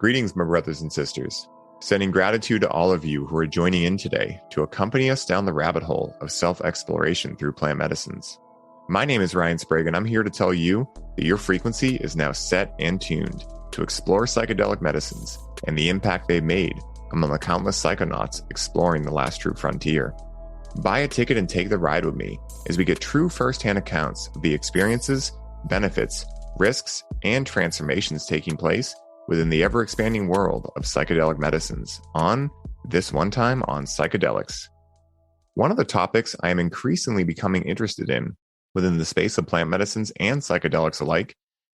Greetings, my brothers and sisters. Sending gratitude to all of you who are joining in today to accompany us down the rabbit hole of self-exploration through plant medicines. My name is Ryan Sprague, and I'm here to tell you that your frequency is now set and tuned to explore psychedelic medicines and the impact they've made among the countless psychonauts exploring the last true frontier. Buy a ticket and take the ride with me as we get true firsthand accounts of the experiences, benefits, risks, and transformations taking place within the ever-expanding world of psychedelic medicines on This One Time on Psychedelics. One of the topics I am increasingly becoming interested in within the space of plant medicines and psychedelics alike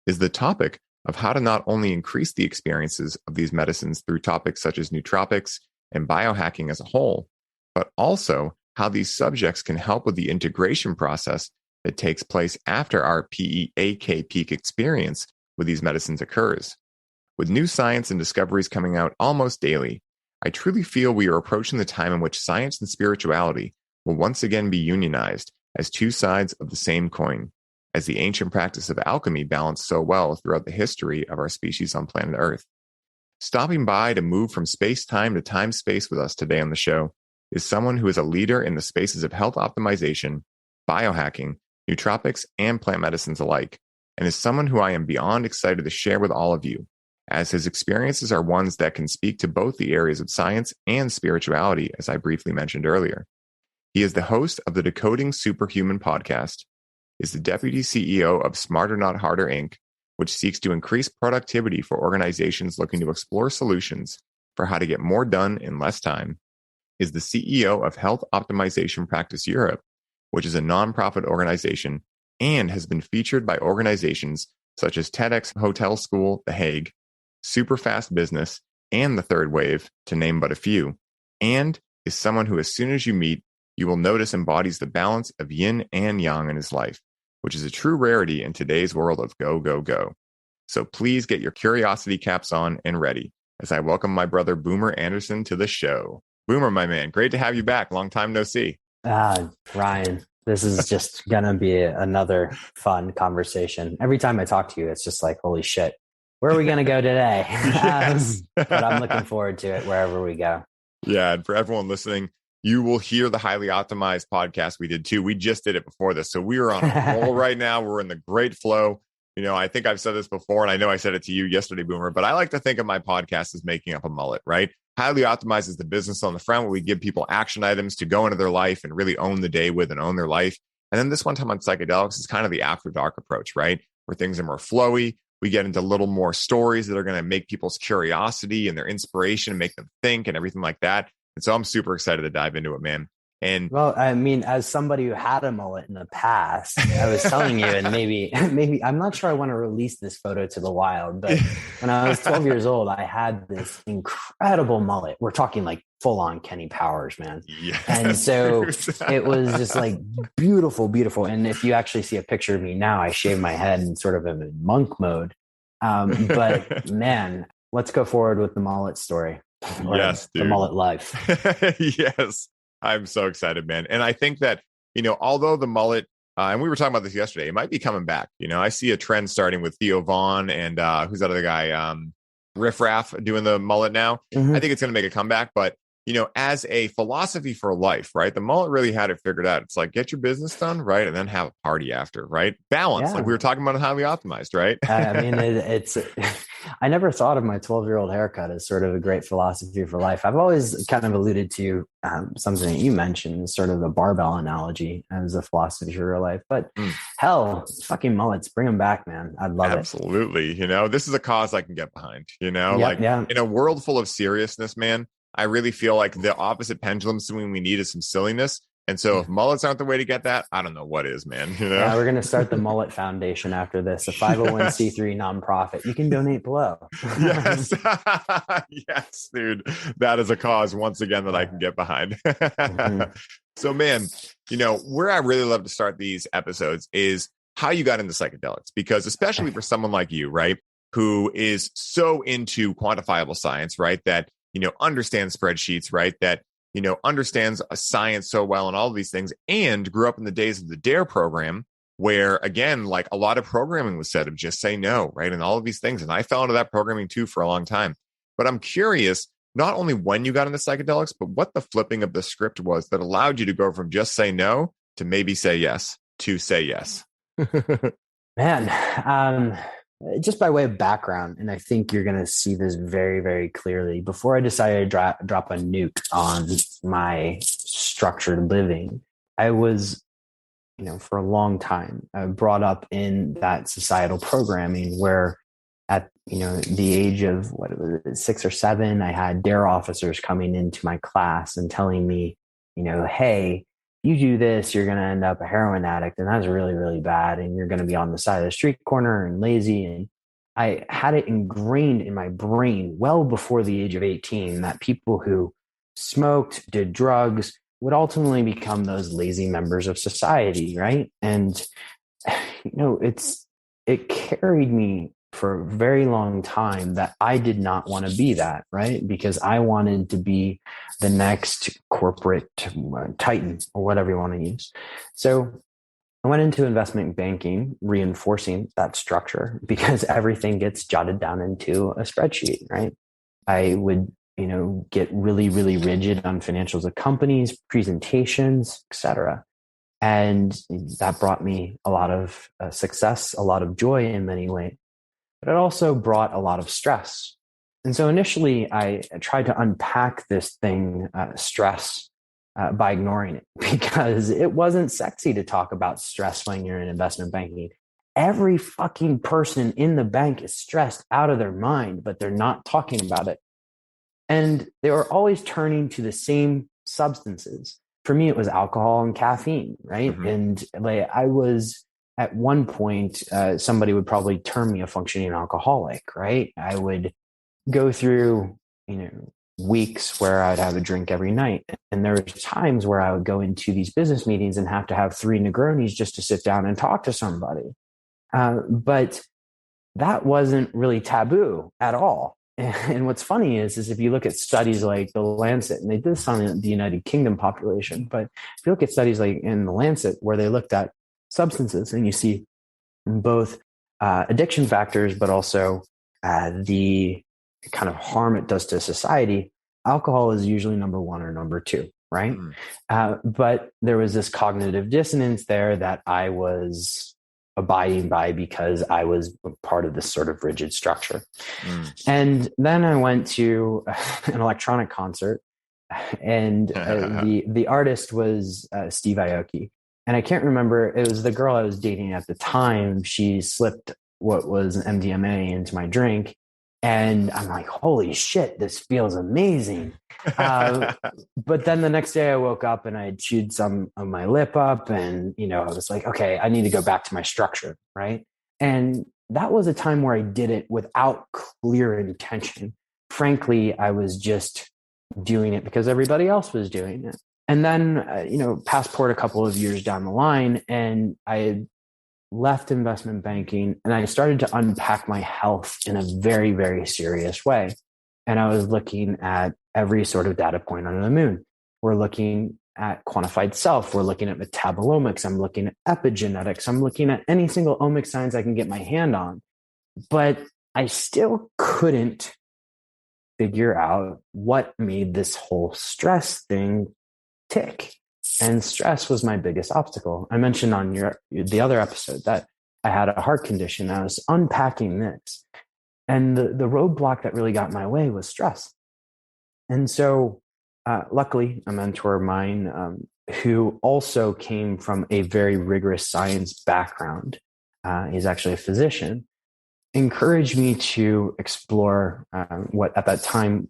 is the topic of how to not only increase the experiences of these medicines through topics such as nootropics and biohacking as a whole, but also how these subjects can help with the integration process that takes place after our PEAK peak experience with these medicines occurs. With new science and discoveries coming out almost daily, I truly feel we are approaching the time in which science and spirituality will once again be unionized as two sides of the same coin, as the ancient practice of alchemy balanced so well throughout the history of our species on planet Earth. Stopping by to move from space-time to time-space with us today on the show is someone who is a leader in the spaces of health optimization, biohacking, nootropics, and plant medicines alike, and is someone who I am beyond excited to share with all of you, as his experiences are ones that can speak to both the areas of science and spirituality, as I briefly mentioned earlier. He is the host of the Decoding Superhuman podcast, is the deputy CEO of Smarter Not Harder Inc., which seeks to increase productivity for organizations looking to explore solutions for how to get more done in less time, is the CEO of Health Optimization Practice Europe, which is a nonprofit organization and has been featured by organizations such as TEDX HotelSchool The Hague, Superfast Business, and The Third Wave, to name but a few, and is someone who, as soon as you meet, you will notice embodies the balance of yin and yang in his life, which is a true rarity in today's world of go, go, go. So please get your curiosity caps on and ready as I welcome my brother Boomer Anderson to the show. Boomer, my man, great to have you back. Long time no see. Ryan, this is just going to be another fun conversation. Every time I talk to you, it's just like, holy shit. Where are we going to go today? Yes. But I'm looking forward to it wherever we go. Yeah. And for everyone listening, you will hear the highly optimized podcast we did too. We just did it before this. So we are on a roll right now. We're in the great flow. You know, I think I've said this before, and I know I said it to you yesterday, Boomer, but I like to think of my podcast as making up a mullet, right? Highly optimized is the business on the front where we give people action items to go into their life and really own the day with and own their life. And then This One Time on Psychedelics is kind of the after dark approach, right? Where things are more flowy. We get into a little more stories that are going to make people's curiosity and their inspiration, make them think and everything like that. And so I'm super excited to dive into it, man. And well, I mean, as somebody who had a mullet in the past, I was telling you, and maybe I'm not sure I want to release this photo to the wild, but when I was 12 years old, I had this incredible mullet. We're talking like full on Kenny Powers, man. Yes. And so it was just like beautiful, beautiful. And if you actually see a picture of me now, I shave my head and sort of am in monk mode. But man, let's go forward with the mullet story. Yes, dude. The mullet life. Yes. I'm so excited, man. And I think that, you know, although the mullet, and we were talking about this yesterday, it might be coming back. You know, I see a trend starting with Theo Vaughn and who's that other guy? Riff Raff doing the mullet now. Mm-hmm. I think it's going to make a comeback, but you know, as a philosophy for life, right? The mullet really had it figured out. It's like, get your business done, right? And then have a party after, right? Balance, Yeah. like we were talking about highly optimized, right? I mean, it's, I never thought of my 12-year-old haircut as sort of a great philosophy for life. I've always kind of alluded to something that you mentioned, sort of the barbell analogy as a philosophy for your life. But hell, fucking mullets, bring them back, man. I'd love it. Absolutely. You know, this is a cause I can get behind, you know, in a world full of seriousness, man. I really feel like the opposite pendulum swing we need is some silliness. And so if mullets aren't the way to get that, I don't know what is, man. You know? Yeah, we're going to start the Mullet Foundation after this, a 501c3 nonprofit. You can donate below. Yes. Yes, dude. That is a cause, once again, that I can get behind. So, man, you know, where I really love to start these episodes is how you got into psychedelics, because especially for someone like you, right, who is so into quantifiable science, right, that, you know, understands spreadsheets, right, that, you know, understands science so well and all of these things, and grew up in the days of the DARE program, where, again, like a lot of programming was said of just say no, right, and all of these things. And I fell into that programming too for a long time. But I'm curious, not only when you got into psychedelics, but what the flipping of the script was that allowed you to go from just say no to maybe say yes to say yes. Man, just by way of background, and I think you're going to see this very, very clearly. Before I decided to drop a nuke on my structured living, I was, for a long time, brought up in that societal programming where at, the age of 6 or 7, I had DARE officers coming into my class and telling me, hey, you do this, you're going to end up a heroin addict. And that's really, really bad. And you're going to be on the side of the street corner and lazy. And I had it ingrained in my brain well before the age of 18 that people who smoked, did drugs, would ultimately become those lazy members of society, right? And, it carried me for a very long time that I did not want to be that, right? Because I wanted to be the next corporate titan or whatever you want to use. So I went into investment banking, reinforcing that structure because everything gets jotted down into a spreadsheet, right? I would, get really, really rigid on financials of companies, presentations, etc. And that brought me a lot of success, a lot of joy in many ways. But it also brought a lot of stress. And so initially I tried to unpack this thing, stress, by ignoring it because it wasn't sexy to talk about stress when you're in investment banking. Every fucking person in the bank is stressed out of their mind, but they're not talking about it. And they were always turning to the same substances. For me, it was alcohol and caffeine, right? Mm-hmm. And I was, at one point, somebody would probably term me a functioning alcoholic, right? I would go through, weeks where I'd have a drink every night. And there were times where I would go into these business meetings and have to have 3 Negronis just to sit down and talk to somebody. But that wasn't really taboo at all. And what's funny is if you look at studies like the Lancet, and they did this on the United Kingdom population, but if you look at studies like in the Lancet where they looked at substances and you see both addiction factors, but also the kind of harm it does to society, alcohol is usually number 1 or number 2, right? But there was this cognitive dissonance there that I was abiding by because I was part of this sort of rigid structure. And then I went to an electronic concert, and the artist was Steve Aoki. And I can't remember, it was the girl I was dating at the time. She slipped what was MDMA into my drink. And I'm like, holy shit, this feels amazing. But then the next day I woke up and I had chewed some of my lip up and, I was like, okay, I need to go back to my structure, right? And that was a time where I did it without clear intention. Frankly, I was just doing it because everybody else was doing it. And then, passport a couple of years down the line, and I had left investment banking and I started to unpack my health in a very, very serious way. And I was looking at every sort of data point under the moon. We're looking at quantified self. We're looking at metabolomics. I'm looking at epigenetics. I'm looking at any single omic science I can get my hand on. But I still couldn't figure out what made this whole stress thing tick. And stress was my biggest obstacle. I mentioned on the other episode that I had a heart condition. I was unpacking this. And the roadblock that really got in my way was stress. And so luckily, a mentor of mine who also came from a very rigorous science background, he's actually a physician, encouraged me to explore what at that time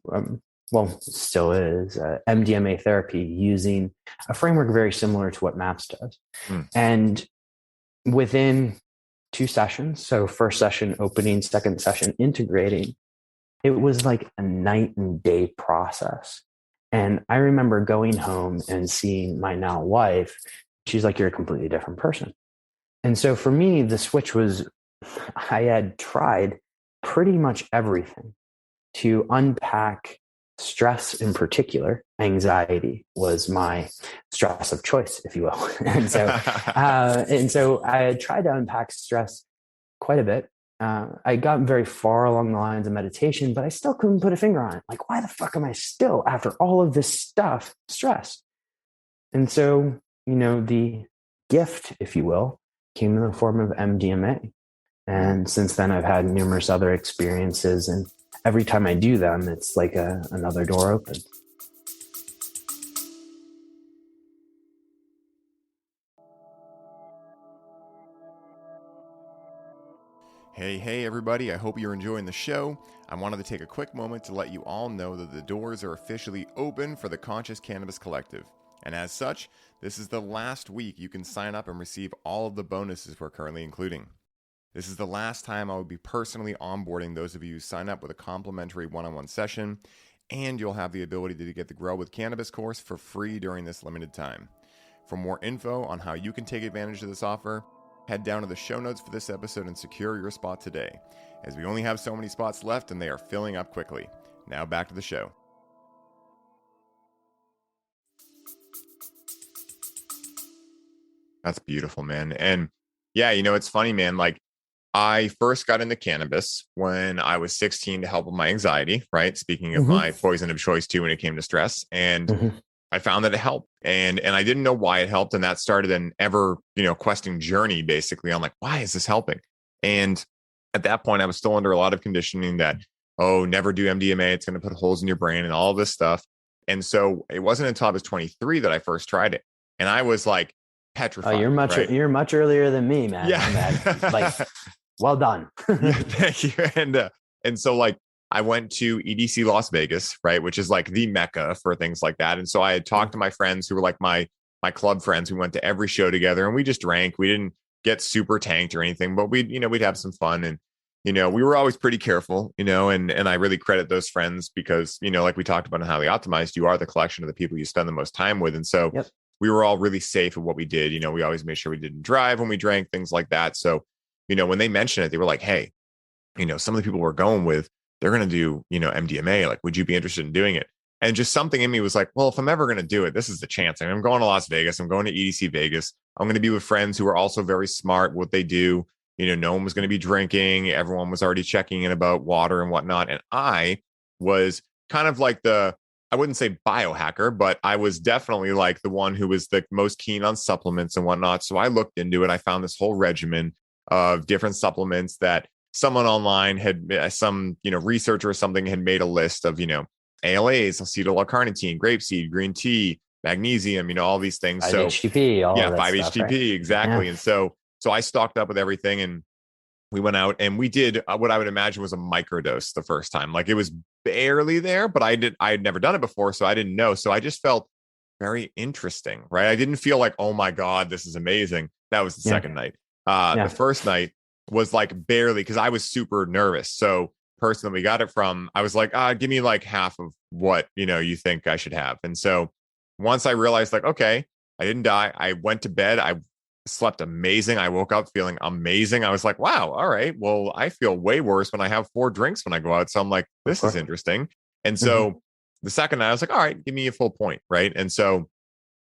still is MDMA therapy, using a framework very similar to what MAPS does. And within 2 sessions, so first session opening, second session integrating, it was like a night and day process. And I remember going home and seeing my now wife. She's like, you're a completely different person. And so for me, the switch was, I had tried pretty much everything to unpack stress. In particular, anxiety was my stress of choice, if you will. And so I had tried to unpack stress quite a bit. I got very far along the lines of meditation, but I still couldn't put a finger on it. Like, why the fuck am I still, after all of this stuff, stressed? And so, the gift, if you will, came in the form of MDMA. And since then, I've had numerous other experiences. And every time I do them, it's like another door opens. Hey, everybody. I hope you're enjoying the show. I wanted to take a quick moment to let you all know that the doors are officially open for the Conscious Cannabis Collective. And as such, this is the last week you can sign up and receive all of the bonuses we're currently including. This is the last time I will be personally onboarding those of you who sign up with a complimentary one-on-one session, and you'll have the ability to get the Grow with Cannabis course for free during this limited time. For more info on how you can take advantage of this offer, head down to the show notes for this episode and secure your spot today, as we only have so many spots left and they are filling up quickly. Now back to the show. That's beautiful, man. And yeah, it's funny, man. Like, I first got into cannabis when I was 16 to help with my anxiety, right? Speaking of my poison of choice too, when it came to stress. And I found that it helped, and I didn't know why it helped. And that started an ever, questing journey basically on like, why is this helping? And at that point, I was still under a lot of conditioning that, oh, never do MDMA. It's going to put holes in your brain and all this stuff. And so it wasn't until I was 23 that I first tried it. And I was like petrified. Oh, you're much earlier than me, man. Yeah. Like, well done. Yeah, thank you. And so like, I went to EDC Las Vegas, right, which is like the mecca for things like that. And so I had talked to my friends who were like my club friends. We went to every show together and we just drank. We didn't get super tanked or anything, but we'd have some fun. And, we were always pretty careful, and I really credit those friends because, like we talked about in Highly Optimized, you are the collection of the people you spend the most time with. And so we were all really safe at what we did. We always made sure we didn't drive when we drank, things like that. So, when they mentioned it, they were like, hey, some of the people we're going with, they're going to do, MDMA. Like, would you be interested in doing it? And just something in me was like, well, if I'm ever going to do it, this is the chance. I'm going to Las Vegas. I'm going to EDC Vegas. I'm going to be with friends who are also very smart what they do. No one was going to be drinking. Everyone was already checking in about water and whatnot. And I was kind of like I wouldn't say biohacker, but I was definitely like the one who was the most keen on supplements and whatnot. So I looked into it. I found this whole regimen of different supplements that someone online had, some, researcher or something had made a list of, ALAs, acetyl-L-carnitine, grapeseed, green tea, magnesium, all these things. 5-HTP, all of that 5-HTP, stuff, right? exactly. Yeah. And so I stocked up with everything and we went out and we did what I would imagine was a microdose the first time. Like, it was barely there, but I had never done it before. So I didn't know. So I just felt very interesting, right? I didn't feel like, oh my God, this is amazing. That was the second night. The first night was like barely, because I was super nervous. So person that we got it from, I was like, give me like half of what, you think I should have. And so once I realized like, okay, I didn't die. I went to bed. I slept amazing. I woke up feeling amazing. I was like, wow, all right. Well, I feel way worse when I have 4 drinks when I go out. So I'm like, this is interesting. And so the second night I was like, all right, give me a full point. Right. And so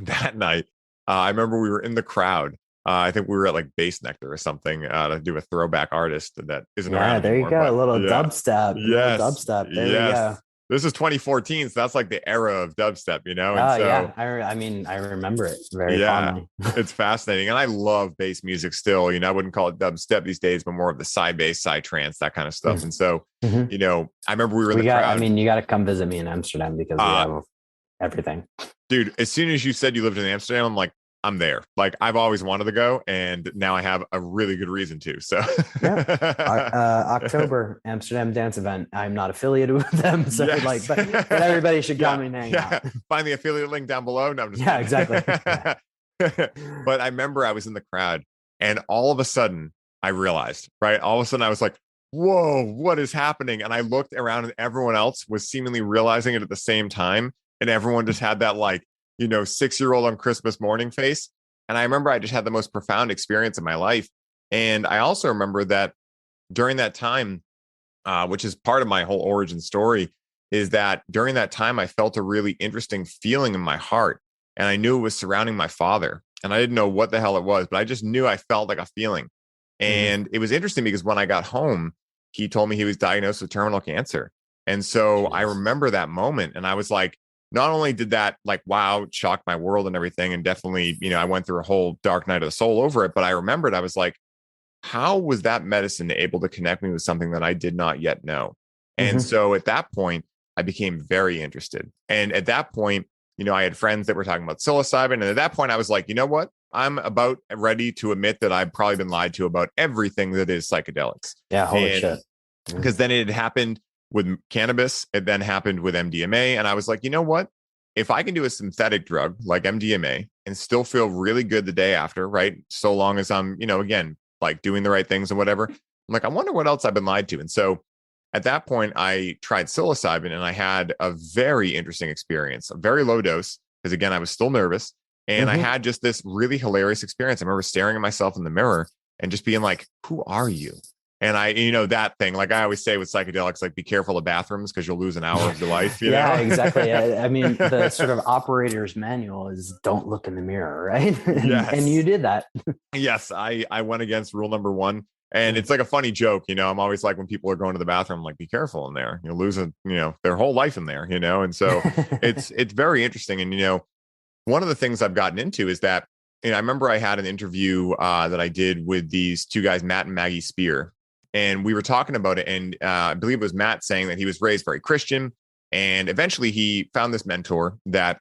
that night, I remember we were in the crowd. I think we were at like Bass Nectar or something to do a throwback artist that isn't around there anymore. You go. A little dubstep. Yes. Dubstep. There we go. This is 2014. So that's like the era of dubstep, And yeah. I remember it very fondly. It's fascinating. And I love bass music still. I wouldn't call it dubstep these days, but more of the psy-bass, psy-trance, that kind of stuff. And so, I remember we were in the crowd. You got to come visit me in Amsterdam because we have everything. Dude, as soon as you said you lived in Amsterdam, I'm like, I'm there. Like, I've always wanted to go, and now I have a really good reason to. So, October Amsterdam dance event. I'm not affiliated with them, so but everybody should come and hang out. Find the affiliate link down below. No, I'm just exactly. But I remember I was in the crowd, and all of a sudden I realized, right? All of a sudden I was like, "Whoa, what is happening?" And I looked around, and everyone else was seemingly realizing it at the same time, and everyone just had that like, 6-year-old on Christmas morning face. And I remember I just had the most profound experience in my life. And I also remember that during that time, which is part of my whole origin story, is that during that time, I felt a really interesting feeling in my heart. And I knew it was surrounding my father. And I didn't know what the hell it was, but I just knew I felt like a feeling. And it was interesting because when I got home, he told me he was diagnosed with terminal cancer. And so I remember that moment, and I was like, not only did that like, wow, shock my world and everything. And definitely, I went through a whole dark night of the soul over it. But I remembered, I was like, how was that medicine able to connect me with something that I did not yet know? And so at that point, I became very interested. And at that point, I had friends that were talking about psilocybin. And at that point, I was like, you know what? I'm about ready to admit that I've probably been lied to about everything that is psychedelics. Yeah, holy shit. Because then it had happened with cannabis. It then happened with MDMA. And I was like, you know what? If I can do a synthetic drug like MDMA and still feel really good the day after, right? So long as I'm, again, like doing the right things and whatever. I'm like, I wonder what else I've been lied to. And so at that point, I tried psilocybin, and I had a very interesting experience, a very low dose, because again, I was still nervous. And I had just this really hilarious experience. I remember staring at myself in the mirror and just being like, who are you? And that thing, like I always say with psychedelics, like be careful of bathrooms because you'll lose an hour of your life. Yeah, exactly. I mean, the sort of operator's manual is don't look in the mirror, right? Yes. And you did that. Yes, I went against rule number 1. And it's like a funny joke, I'm always like, when people are going to the bathroom, I'm like, be careful in there. You'll lose their whole life in there, And so it's very interesting. And, one of the things I've gotten into is that, I remember I had an interview that I did with these 2 guys, Matt and Maggie Spear. And we were talking about it. And I believe it was Matt saying that he was raised very Christian. And eventually he found this mentor that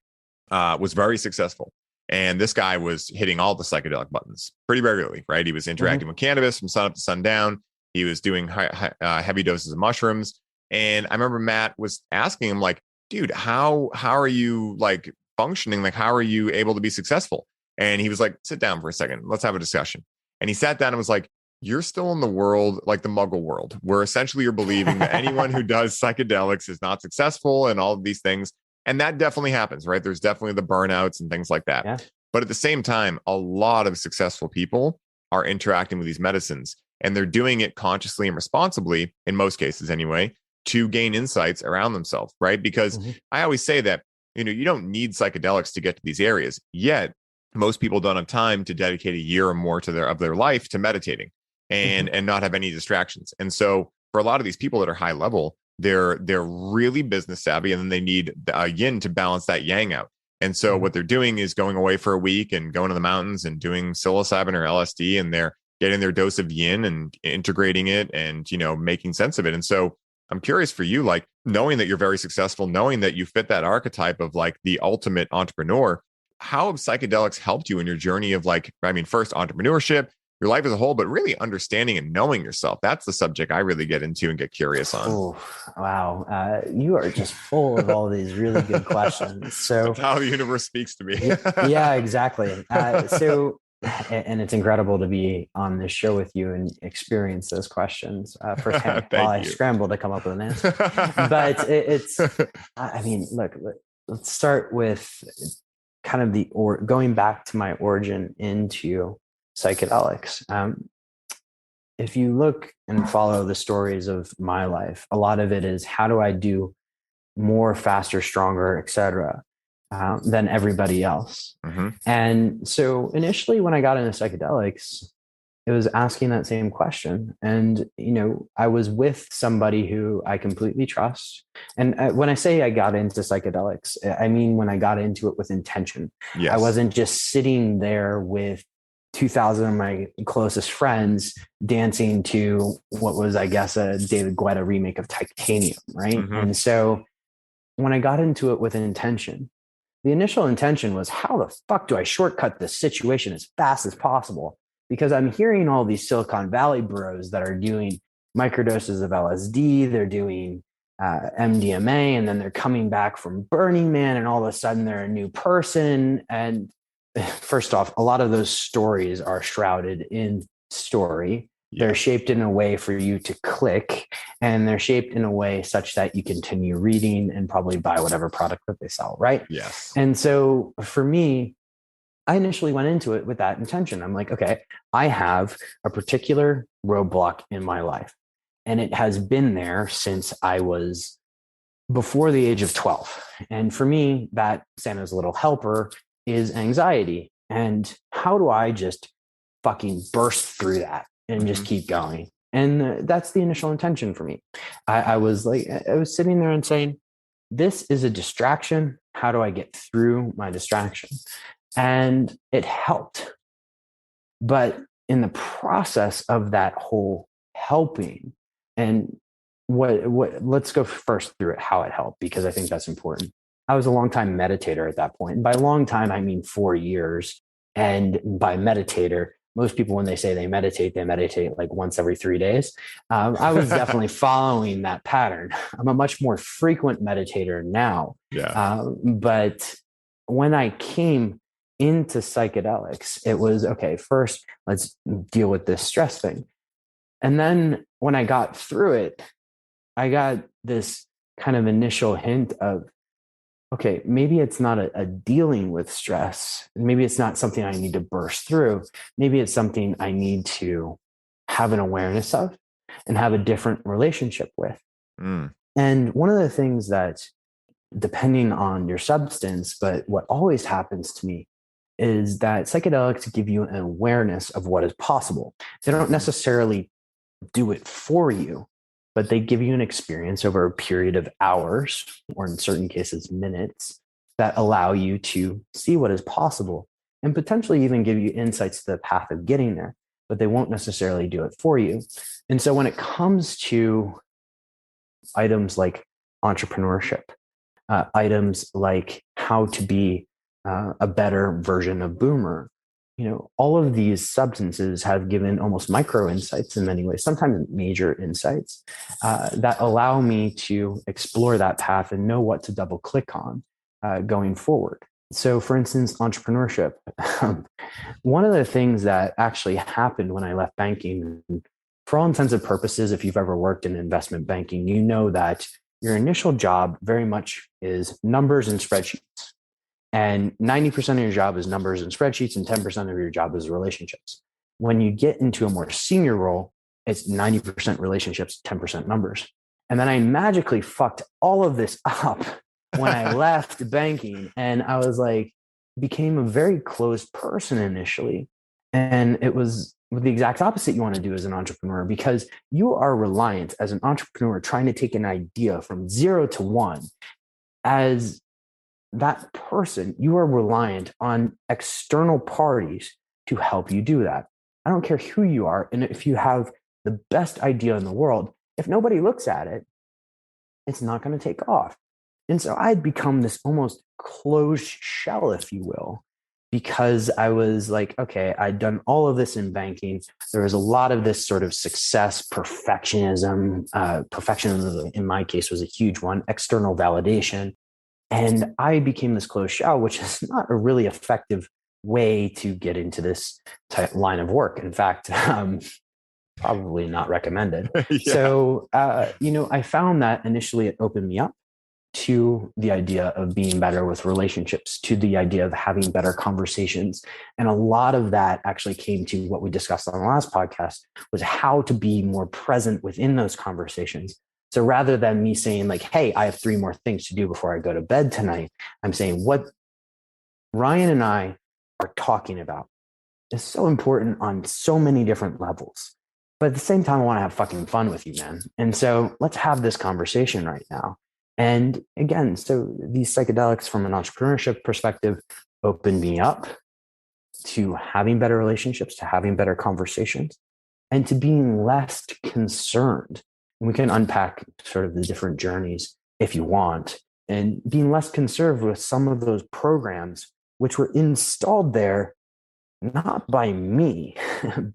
was very successful. And this guy was hitting all the psychedelic buttons pretty regularly, right? He was interacting with cannabis from sun up to sundown. He was doing heavy doses of mushrooms. And I remember Matt was asking him like, dude, how are you like functioning? Like, how are you able to be successful? And he was like, sit down for a second. Let's have a discussion. And he sat down and was like, you're still in the world, like the muggle world, where essentially you're believing that anyone who does psychedelics is not successful and all of these things. And that definitely happens, right? There's definitely the burnouts and things like that. Yeah. But at the same time, a lot of successful people are interacting with these medicines, and they're doing it consciously and responsibly, in most cases anyway, to gain insights around themselves, right? Because I always say that, you don't need psychedelics to get to these areas. Yet, most people don't have time to dedicate a year or more to their life to meditating and not have any distractions. And so for a lot of these people that are high level, they're really business savvy, and then they need yin to balance that yang out. And so what they're doing is going away for a week and going to the mountains and doing psilocybin or LSD, and they're getting their dose of yin and integrating it and, making sense of it. And so I'm curious for you, like knowing that you're very successful, knowing that you fit that archetype of like the ultimate entrepreneur, how have psychedelics helped you in your journey of first entrepreneurship, your life as a whole, but really understanding and knowing yourself? That's the subject I really get into and get curious on. Oh, wow. You are just full of all these really good questions. So that's how the universe speaks to me. Yeah, exactly. And it's incredible to be on this show with you and experience those questions firsthand while I scramble to come up with an answer. But look, let's start with kind of going back to my origin into psychedelics. If you look and follow the stories of my life, a lot of it is how do I do more, faster, stronger, etc., than everybody else. And so initially when I got into psychedelics, it was asking that same question. And, I was with somebody who I completely trust. And when I say I got into psychedelics, I mean, when I got into it with intention. Yes. I wasn't just sitting there with 2,000 of my closest friends dancing to what was, I guess, a David Guetta remake of Titanium, right? And so when I got into it with an intention, the initial intention was, how the fuck do I shortcut this situation as fast as possible? Because I'm hearing all these Silicon Valley bros that are doing microdoses of LSD, they're doing MDMA, and then they're coming back from Burning Man, and all of a sudden they're a new person. And first off, a lot of those stories are shrouded in story. Yeah. They're shaped in a way for you to click, and they're shaped in a way such that you continue reading and probably buy whatever product that they sell, right? Yes. And so for me, I initially went into it with that intention. I'm like, okay, I have a particular roadblock in my life, and it has been there since I was before the age of 12. And for me, that Santa's little helper is anxiety. And how do I just fucking burst through that and just keep going. And that's the initial intention for me. I was sitting there and saying, this is a distraction. How do I get through my distraction? And it helped. But in the process of that whole helping, and let's go first through it, how it helped, because I think that's important. I was a long-time meditator at that point. And by long time, I mean 4 years. And by meditator, most people, when they say they meditate like once every 3 days. I was definitely following that pattern. I'm a much more frequent meditator now. Yeah. But when I came into psychedelics, it was, okay, first, let's deal with this stress thing. And then when I got through it, I got this kind of initial hint of, okay, maybe it's not a dealing with stress. Maybe it's not something I need to burst through. Maybe it's something I need to have an awareness of and have a different relationship with. And one of the things that, depending on your substance, but what always happens to me is that psychedelics give you an awareness of what is possible. They don't necessarily do it for you, but they give you an experience over a period of hours, or in certain cases, minutes, that allow you to see what is possible and potentially even give you insights to the path of getting there, but they won't necessarily do it for you. And so when it comes to items like entrepreneurship, items like how to be a better version of Boomer, all of these substances have given almost micro insights in many ways, sometimes major insights, that allow me to explore that path and know what to double click on going forward. So for instance, entrepreneurship. One of the things that actually happened when I left banking, for all intents and purposes, if you've ever worked in investment banking, you know that your initial job very much is numbers and spreadsheets. And 90% of your job is numbers and spreadsheets, and 10% of your job is relationships. When you get into a more senior role, it's 90% relationships, 10% numbers. And then I magically fucked all of this up when I left banking. And I was like, became a very closed person initially. And it was the exact opposite you want to do as an entrepreneur, because you are reliant as an entrepreneur trying to take an idea from 0 to 1. As that person, you are reliant on external parties to help you do that. I don't care who you are. And if you have the best idea in the world, if nobody looks at it, it's not going to take off. And so I'd become this almost closed shell, if you will, because I was like, okay, I'd done all of this in banking. There was a lot of this sort of success, perfectionism. Perfectionism in my case was a huge one, external validation. And I became this closed shell, which is not a really effective way to get into this line of work. In fact, probably not recommended. Yeah. So, I found that initially it opened me up to the idea of being better with relationships, to the idea of having better conversations. And a lot of that actually came to what we discussed on the last podcast, was how to be more present within those conversations. So rather than me saying like, hey, I have 3 more things to do before I go to bed tonight, I'm saying what Ryan and I are talking about is so important on so many different levels. But at the same time, I want to have fucking fun with you, man. And so let's have this conversation right now. And again, so these psychedelics from an entrepreneurship perspective opened me up to having better relationships, to having better conversations, and to being less concerned. And we can unpack sort of the different journeys if you want, and being less concerned with some of those programs which were installed there, not by me,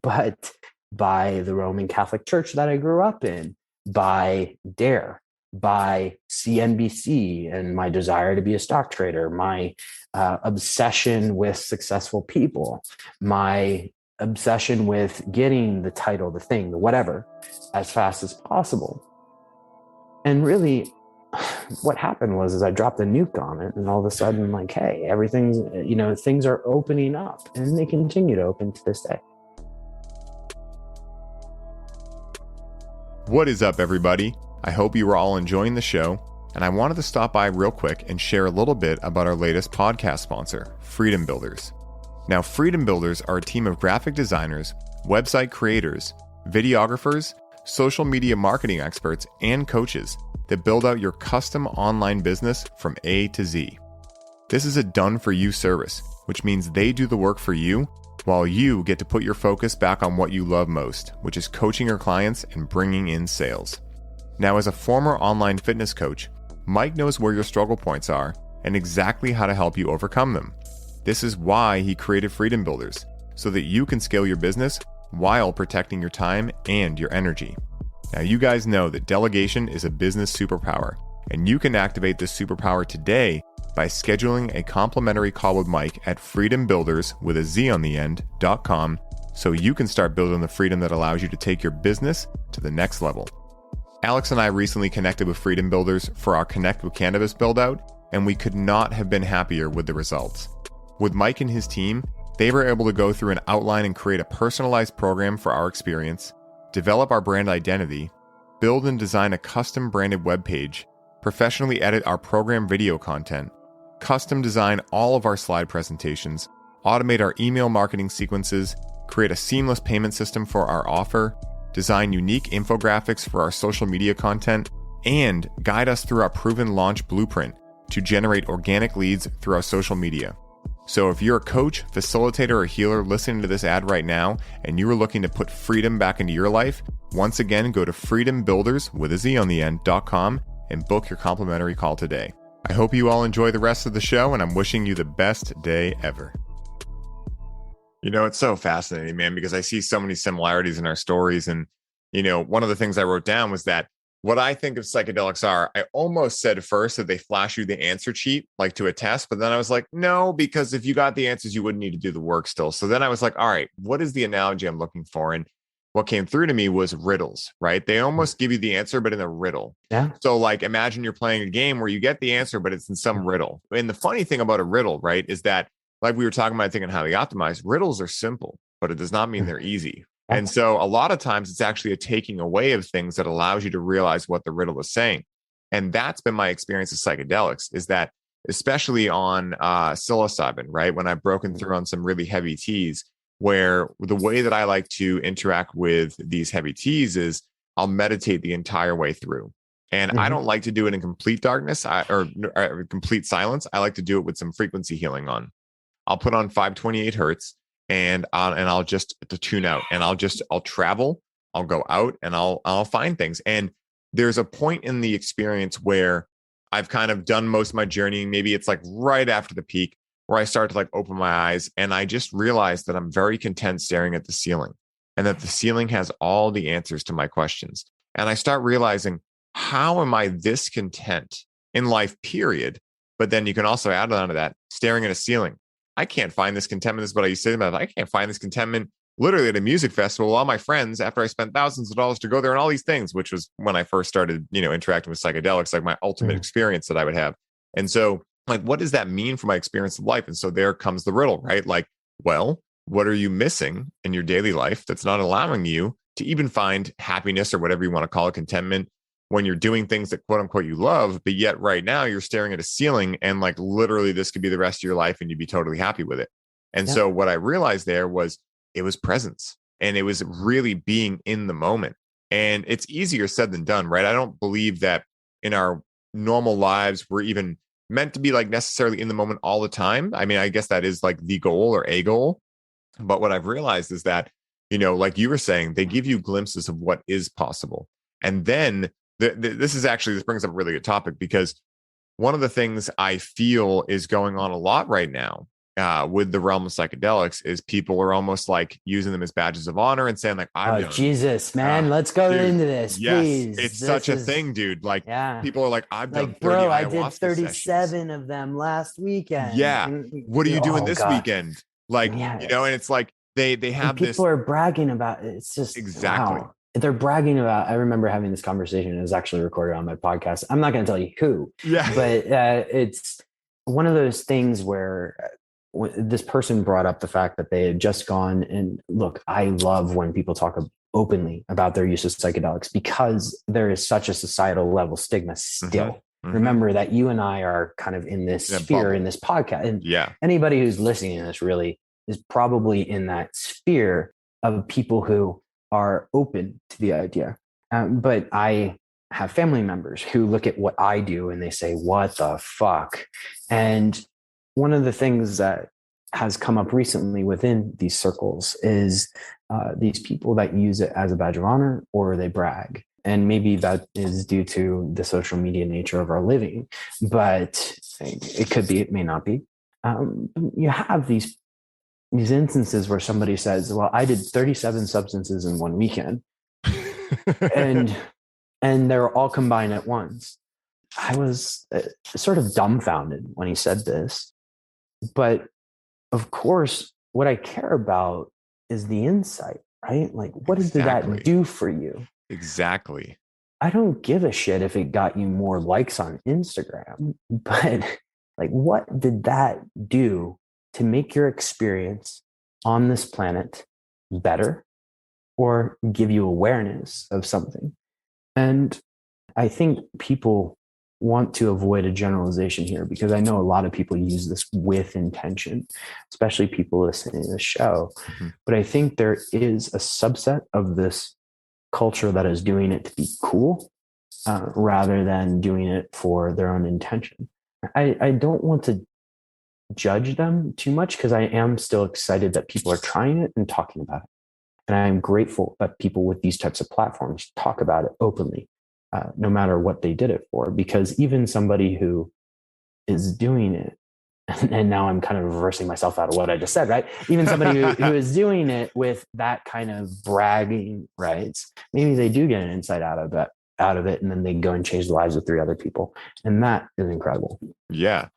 but by the Roman Catholic Church that I grew up in, by DARE, by CNBC and my desire to be a stock trader, my obsession with successful people, my obsession with getting the title, the thing, the whatever, as fast as possible. And really, what happened was I dropped a nuke on it, and all of a sudden, like, hey, everything's, things are opening up, and they continue to open to this day. What is up, everybody? I hope you are all enjoying the show, and I wanted to stop by real quick and share a little bit about our latest podcast sponsor, Freedom Builderz. Now, Freedom Builderz are a team of graphic designers, website creators, videographers, social media marketing experts, and coaches that build out your custom online business from A to Z. This is a done-for-you service, which means they do the work for you while you get to put your focus back on what you love most, which is coaching your clients and bringing in sales. Now, as a former online fitness coach, Mike knows where your struggle points are and exactly how to help you overcome them. This is why he created Freedom Builderz, so that you can scale your business while protecting your time and your energy. Now, you guys know that delegation is a business superpower, and you can activate this superpower today by scheduling a complimentary call with Mike at freedombuilders.com so you can start building the freedom that allows you to take your business to the next level. Alex and I recently connected with Freedom Builderz for our Connect with Cannabis build out, and we could not have been happier with the results. With Mike and his team, they were able to go through an outline and create a personalized program for our experience, develop our brand identity, build and design a custom branded webpage, professionally edit our program video content, custom design all of our slide presentations, automate our email marketing sequences, create a seamless payment system for our offer, design unique infographics for our social media content, and guide us through our proven launch blueprint to generate organic leads through our social media. So if you're a coach, facilitator, or healer listening to this ad right now, and you are looking to put freedom back into your life, once again, go to freedombuilders.com and book your complimentary call today. I hope you all enjoy the rest of the show, and I'm wishing you the best day ever. You know, it's so fascinating, man, because I see so many similarities in our stories. And, you know, one of the things I wrote down was that what I think of psychedelics are, I almost said first that they flash you the answer sheet, like to a test. But then I was like, no, because if you got the answers, you wouldn't need to do the work still. So then I was like, all right, what is the analogy I'm looking for? And what came through to me was riddles, right? They almost give you the answer, but in a riddle. Yeah. So like, imagine you're playing a game where you get the answer, but it's in some riddle. And the funny thing about a riddle, right, is that like we were talking about, I think, on Highly Optimized, riddles are simple, but it does not mean they're easy. And so a lot of times it's actually a taking away of things that allows you to realize what the riddle is saying. And that's been my experience with psychedelics, is that especially on psilocybin, right? When I've broken through on some really heavy teas, where the way that I like to interact with these heavy teas is I'll meditate the entire way through. And I don't like to do it in complete darkness or complete silence. I like to do it with some frequency healing on. I'll put on 528 hertz and I'll just to tune out, and I'll travel, I'll go out, and I'll find things. And there's a point in the experience where I've kind of done most of my journeying. Maybe it's like right after the peak where I start to like open my eyes, and I just realized that I'm very content staring at the ceiling, and that the ceiling has all the answers to my questions. And I start realizing, how am I this content in life, period? But then you can also add on to that, staring at a ceiling. I can't find this contentment. This is what I used to say about it. I can't find this contentment literally at a music festival. All my friends, after I spent thousands of dollars to go there and all these things, which was when I first started, you know, interacting with psychedelics, like my ultimate experience that I would have. And so like, what does that mean for my experience of life? And so there comes the riddle, right? Like, well, what are you missing in your daily life that's not allowing you to even find happiness, or whatever you want to call it, contentment, when you're doing things that quote unquote you love, but yet right now you're staring at a ceiling, and like literally this could be the rest of your life and you'd be totally happy with it. And so what I realized there was it was presence, and it was really being in the moment. And it's easier said than done, right? I don't believe that in our normal lives we're even meant to be like necessarily in the moment all the time. I mean, I guess that is like the goal or a goal. But what I've realized is that, you know, like you were saying, they give you glimpses of what is possible. And then this brings up a really good topic, because one of the things I feel is going on a lot right now with the realm of psychedelics is people are almost like using them as badges of honor and saying like, Jesus, man, let's go into this, yes, please. It's such a thing, dude. Like people are like, I've done 30 bro, I ayahuasca did 37 sessions of them last weekend. Yeah. What are you doing this weekend? Like, you know, and it's like they have people this. are bragging about it. It's just exactly. Wow. They're bragging about. I remember having this conversation. It was actually recorded on my podcast. I'm not going to tell you who. Yeah. But it's one of those things where this person brought up the fact that they had just gone. And look, I love when people talk openly about their use of psychedelics, because there is such a societal level stigma still. Remember that you and I are kind of in this sphere, in this podcast. And anybody who's listening to this really is probably in that sphere of people who are open to the idea. But I have family members who look at what I do and they say, what the fuck? And one of the things that has come up recently within these circles is these people that use it as a badge of honor or they brag. And maybe that is due to the social media nature of our living, but it could be, it may not be. You have these instances where somebody says, well, I did 37 substances in one weekend and they're all combined at once. I was sort of dumbfounded when he said this, but of course, what I care about is the insight, right? Like, what did that do for you? Exactly. I don't give a shit if it got you more likes on Instagram, but like, what did that do to make your experience on this planet better or give you awareness of something? And I think people want to avoid a generalization here because I know a lot of people use this with intention, especially people listening to the show. Mm-hmm. But I think there is a subset of this culture that is doing it to be cool rather than doing it for their own intention. I don't want to judge them too much because I am still excited that people are trying it and talking about it. And I'm grateful that people with these types of platforms talk about it openly, no matter what they did it for, because even somebody who is doing it, and now I'm kind of reversing myself out of what I just said, right? Even somebody who is doing it with that kind of bragging rights, maybe they do get an insight out of it, and then they go and change the lives of 3 other people. And that is incredible. Yeah.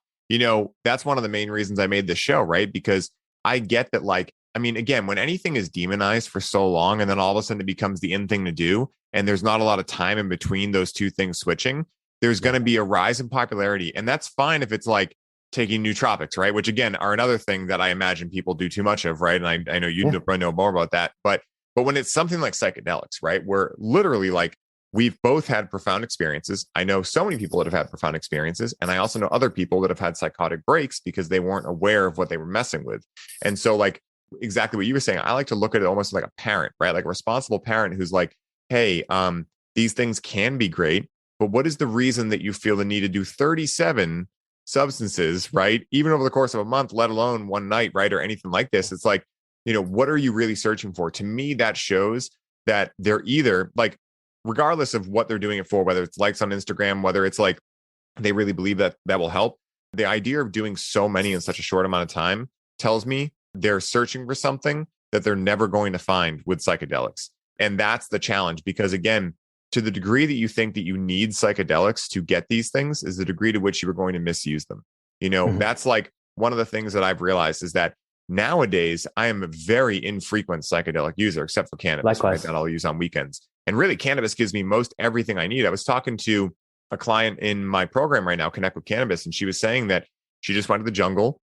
That's one of the main reasons I made this show, right? Because I get that, like, I mean, again, when anything is demonized for so long and then all of a sudden it becomes the in thing to do, and there's not a lot of time in between those two things switching, there's going to be a rise in popularity. And that's fine if it's like taking nootropics, right? Which again are another thing that I imagine people do too much of, right? And I know you know more about that. But when it's something like psychedelics, right? Where literally like we've both had profound experiences. I know so many people that have had profound experiences. And I also know other people that have had psychotic breaks because they weren't aware of what they were messing with. And so like exactly what you were saying, I like to look at it almost like a parent, right? Like a responsible parent who's like, hey, these things can be great, but what is the reason that you feel the need to do 37 substances, right? Even over the course of a month, let alone one night, right? Or anything like this. It's like, what are you really searching for? To me, that shows that they're either like, regardless of what they're doing it for, whether it's likes on Instagram, whether it's like they really believe that will help. The idea of doing so many in such a short amount of time tells me they're searching for something that they're never going to find with psychedelics. And that's the challenge, because again, to the degree that you think that you need psychedelics to get these things is the degree to which you are going to misuse them. That's like one of the things that I've realized is that nowadays I am a very infrequent psychedelic user, except for cannabis, right, that I'll use on weekends. And really, cannabis gives me most everything I need. I was talking to a client in my program right now, Connect with Cannabis, and she was saying that she just went to the jungle.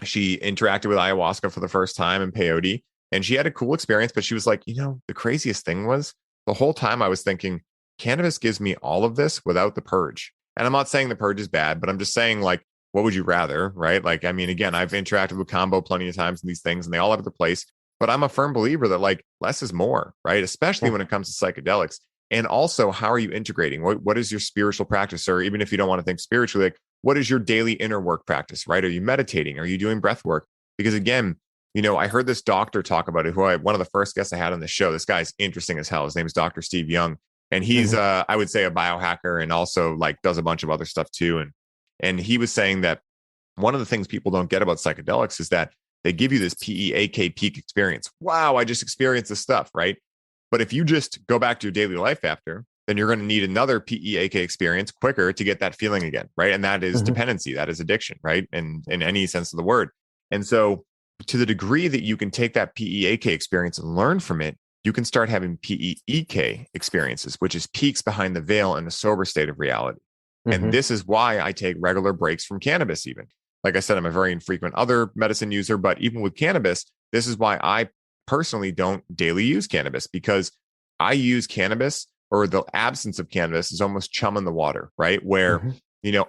She interacted with ayahuasca for the first time and peyote, and she had a cool experience. But she was like, the craziest thing was the whole time I was thinking, cannabis gives me all of this without the purge. And I'm not saying the purge is bad, but I'm just saying, like, what would you rather, right? Like, I mean, again, I've interacted with combo plenty of times in these things and they all have their place, but I'm a firm believer that like less is more, right? Especially when it comes to psychedelics. And also, how are you integrating? What is your spiritual practice? Or even if you don't want to think spiritually, like, what is your daily inner work practice, right? Are you meditating? Are you doing breath work? Because again, I heard this doctor talk about it, one of the first guests I had on the show. This guy's interesting as hell. His name is Dr. Steve Young. And he's, I would say, a biohacker and also like does a bunch of other stuff too. And he was saying that one of the things people don't get about psychedelics is that they give you this PEAK peak experience. Wow, I just experienced this stuff, right? But if you just go back to your daily life after, then you're going to need another PEAK experience quicker to get that feeling again, right? And that is dependency, that is addiction, right? And in any sense of the word. And so to the degree that you can take that PEAK experience and learn from it, you can start having PEEK experiences, which is peaks behind the veil in a sober state of reality. And this is why I take regular breaks from cannabis even. Like I said, I'm a very infrequent other medicine user, but even with cannabis, this is why I personally don't daily use cannabis, because I use cannabis, or the absence of cannabis is almost chum in the water, right? Where,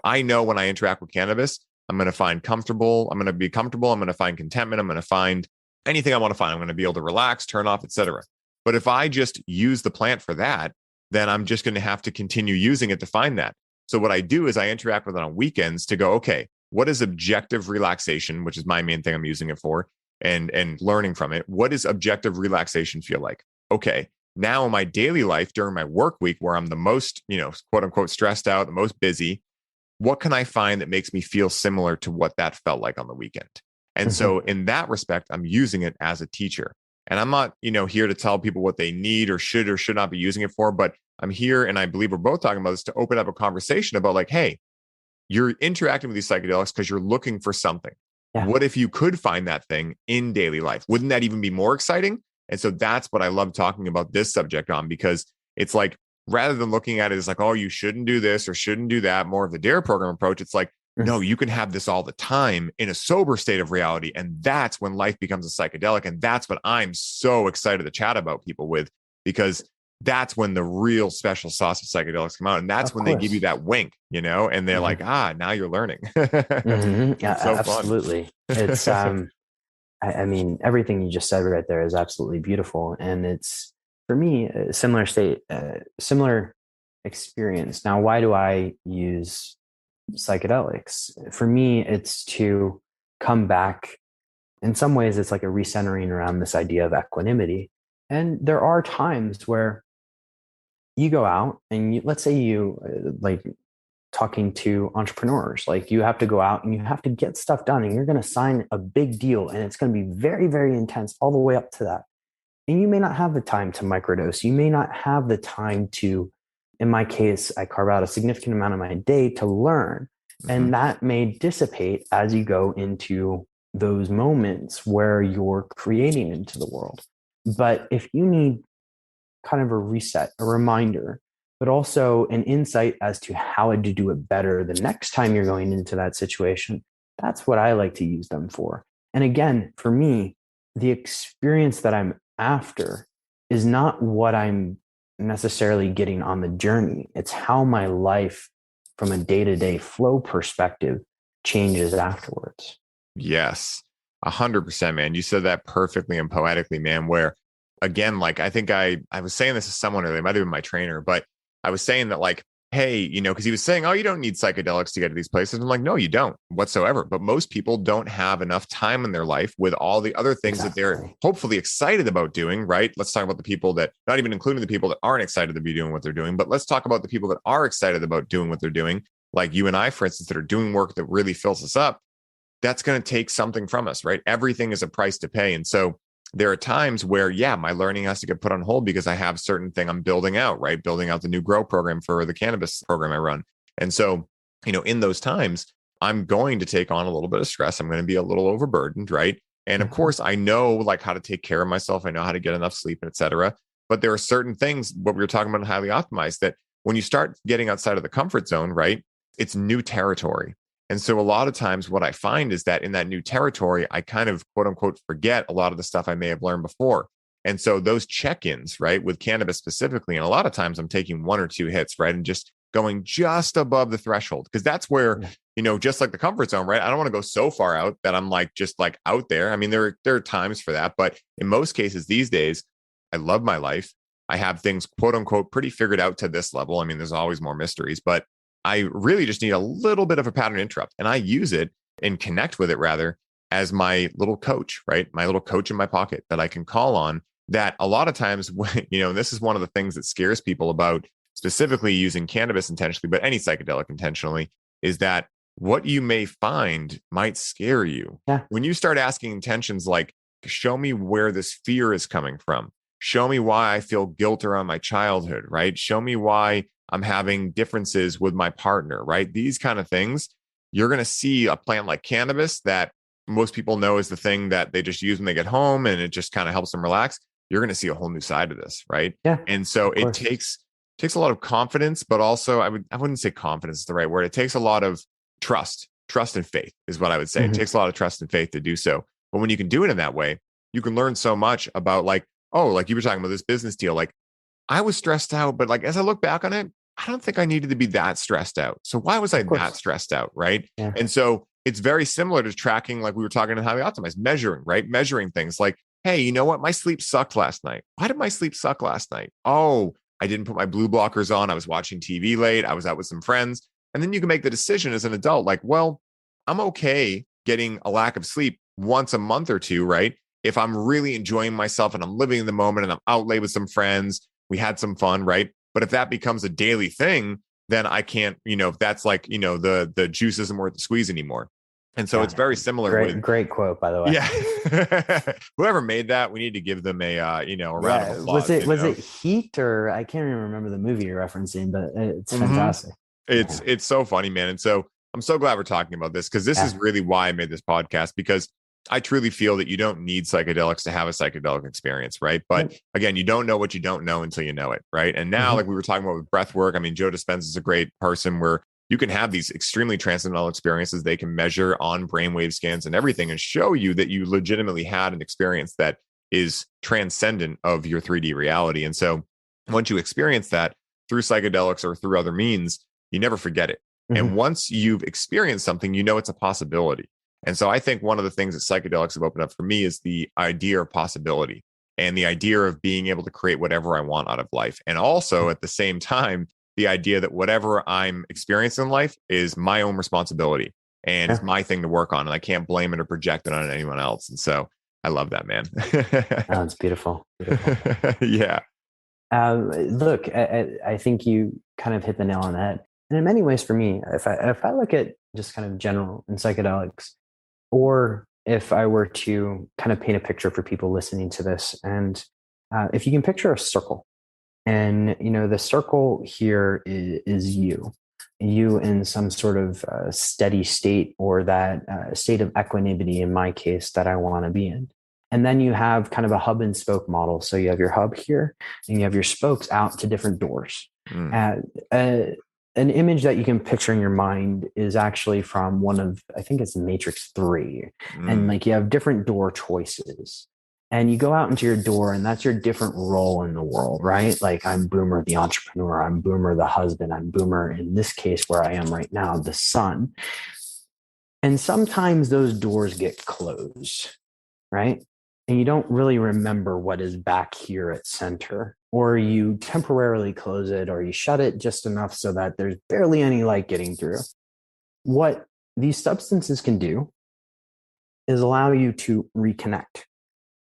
I know when I interact with cannabis, I'm going to find comfortable. I'm going to be comfortable. I'm going to find contentment. I'm going to find anything I want to find. I'm going to be able to relax, turn off, etc. But if I just use the plant for that, then I'm just going to have to continue using it to find that. So what I do is I interact with it on weekends to go, okay, what is objective relaxation, which is my main thing I'm using it for, and learning from it. What does objective relaxation feel like? Okay, now in my daily life during my work week where I'm the most, quote unquote, stressed out, the most busy, what can I find that makes me feel similar to what that felt like on the weekend? And so in that respect, I'm using it as a teacher. And I'm not, here to tell people what they need or should not be using it for, but I'm here, and I believe we're both talking about this, to open up a conversation about like, hey, you're interacting with these psychedelics because you're looking for something. Yeah. What if you could find that thing in daily life? Wouldn't that even be more exciting? And so that's what I love talking about this subject on, because it's like, rather than looking at it as like, oh, you shouldn't do this or shouldn't do that, more of the DARE program approach, it's like, no, you can have this all the time in a sober state of reality. And that's when life becomes a psychedelic. And that's what I'm so excited to chat about people with, because that's when the real special sauce of psychedelics come out. And that's when they give you that wink, and they're like, now you're learning. Yeah, so absolutely. It's, I mean, everything you just said right there is absolutely beautiful. And it's, for me, a similar state, similar experience. Now, why do I use psychedelics? For me, it's to come back. In some ways, it's like a recentering around this idea of equanimity. And there are times where you go out and let's say you like talking to entrepreneurs, like you have to go out and you have to get stuff done, and you're going to sign a big deal, and it's going to be very, very intense all the way up to that. And you may not have the time to microdose. You may not have the time to, in my case, I carve out a significant amount of my day to learn. And that may dissipate as you go into those moments where you're creating into the world. But if you need kind of a reset, a reminder, but also an insight as to how to do it better the next time you're going into that situation, that's what I like to use them for. And again, for me, the experience that I'm after is not what I'm necessarily getting on the journey. It's how my life from a day-to-day flow perspective changes afterwards. Yes, 100%, man. You said that perfectly and poetically, man, where again, like, I think I was saying this to someone earlier, it might have been my trainer, but I was saying that like, hey, because he was saying, oh, you don't need psychedelics to get to these places. I'm like, no, you don't whatsoever. But most people don't have enough time in their life with all the other things that they're hopefully excited about doing, right? Let's talk about the people that, not even including the people that aren't excited to be doing what they're doing, but let's talk about the people that are excited about doing what they're doing. Like you and I, for instance, that are doing work that really fills us up. That's going to take something from us, right? Everything is a price to pay. And so there are times where, my learning has to get put on hold because I have certain thing I'm building out, right? Building out the new grow program for the cannabis program I run. And so, in those times, I'm going to take on a little bit of stress. I'm going to be a little overburdened, right? And of course, I know like how to take care of myself. I know how to get enough sleep, et cetera. But there are certain things, what we were talking about in Highly Optimized, that when you start getting outside of the comfort zone, right, it's new territory. And so a lot of times what I find is that in that new territory, I kind of quote unquote forget a lot of the stuff I may have learned before. And so those check-ins, right, with cannabis specifically, and a lot of times I'm taking 1 or 2 hits, right, and just going just above the threshold, because that's where, just like the comfort zone, right? I don't want to go so far out that I'm like, just like out there. I mean, there are times for that, but in most cases these days, I love my life. I have things quote unquote pretty figured out to this level. I mean, there's always more mysteries, but I really just need a little bit of a pattern interrupt, and I use it and connect with it rather as my little coach, right? My little coach in my pocket that I can call on, that a lot of times, and this is one of the things that scares people about specifically using cannabis intentionally, but any psychedelic intentionally, is that what you may find might scare you. Yeah. When you start asking intentions like, show me where this fear is coming from. Show me why I feel guilt around my childhood, right? Show me why I'm having differences with my partner, right? These kind of things, you're going to see a plant like cannabis that most people know is the thing that they just use when they get home and it just kind of helps them relax. You're going to see a whole new side of this, right? Yeah. And so it takes a lot of confidence, but also I wouldn't say confidence is the right word. It takes a lot of trust and faith is what I would say. Mm-hmm. It takes a lot of trust and faith to do so. But when you can do it in that way, you can learn so much about like you were talking about this business deal. Like, I was stressed out, but like, as I look back on it, I don't think I needed to be that stressed out. So why was I that stressed out? Right. Yeah. And so it's very similar to tracking, like we were talking in Highly Optimized, measuring, right? Measuring things like, hey, you know what? My sleep sucked last night. Why did my sleep suck last night? Oh, I didn't put my blue blockers on. I was watching TV late. I was out with some friends. And then you can make the decision as an adult, like, well, I'm okay getting a lack of sleep once a month or two, right? If I'm really enjoying myself and I'm living in the moment and I'm out late with some friends, we had some fun, right? But if that becomes a daily thing, then I can't, if that's like, the juice isn't worth the squeeze anymore. And so it's very similar. Great quote, by the way. Yeah. Whoever made that, we need to give them a round of applause. Was it Heat, or I can't even remember the movie you're referencing, but it's fantastic. It's so funny, man. And so I'm so glad we're talking about this, because this is really why I made this podcast, because I truly feel that you don't need psychedelics to have a psychedelic experience, right? But again, you don't know what you don't know until you know it, right? And now, like we were talking about with breath work, I mean, Joe Dispenza is a great person where you can have these extremely transcendental experiences. They can measure on brainwave scans and everything and show you that you legitimately had an experience that is transcendent of your 3D reality. And so once you experience that through psychedelics or through other means, you never forget it. And once you've experienced something, it's a possibility. And so I think one of the things that psychedelics have opened up for me is the idea of possibility and the idea of being able to create whatever I want out of life. And also at the same time, the idea that whatever I'm experiencing in life is my own responsibility and it's my thing to work on. And I can't blame it or project it on anyone else. And so I love that, man. Oh, it's beautiful. Yeah. Look, I think you kind of hit the nail on the head. And in many ways for me, if I look at just kind of general in psychedelics, or if I were to kind of paint a picture for people listening to this, and if you can picture a circle, and the circle here is you in some sort of steady state, or that state of equanimity, in my case, that I want to be in. And then you have kind of a hub and spoke model. So you have your hub here and you have your spokes out to different doors. An image that you can picture in your mind is actually from one of, I think it's Matrix 3. And like you have different door choices. And you go out into your door, and that's your different role in the world, right? Like, I'm Boomer, the entrepreneur. I'm Boomer, the husband. I'm Boomer, in this case, where I am right now, the son. And sometimes those doors get closed, right? And you don't really remember what is back here at center, or you temporarily close it, or you shut it just enough so that there's barely any light getting through. What these substances can do is allow you to reconnect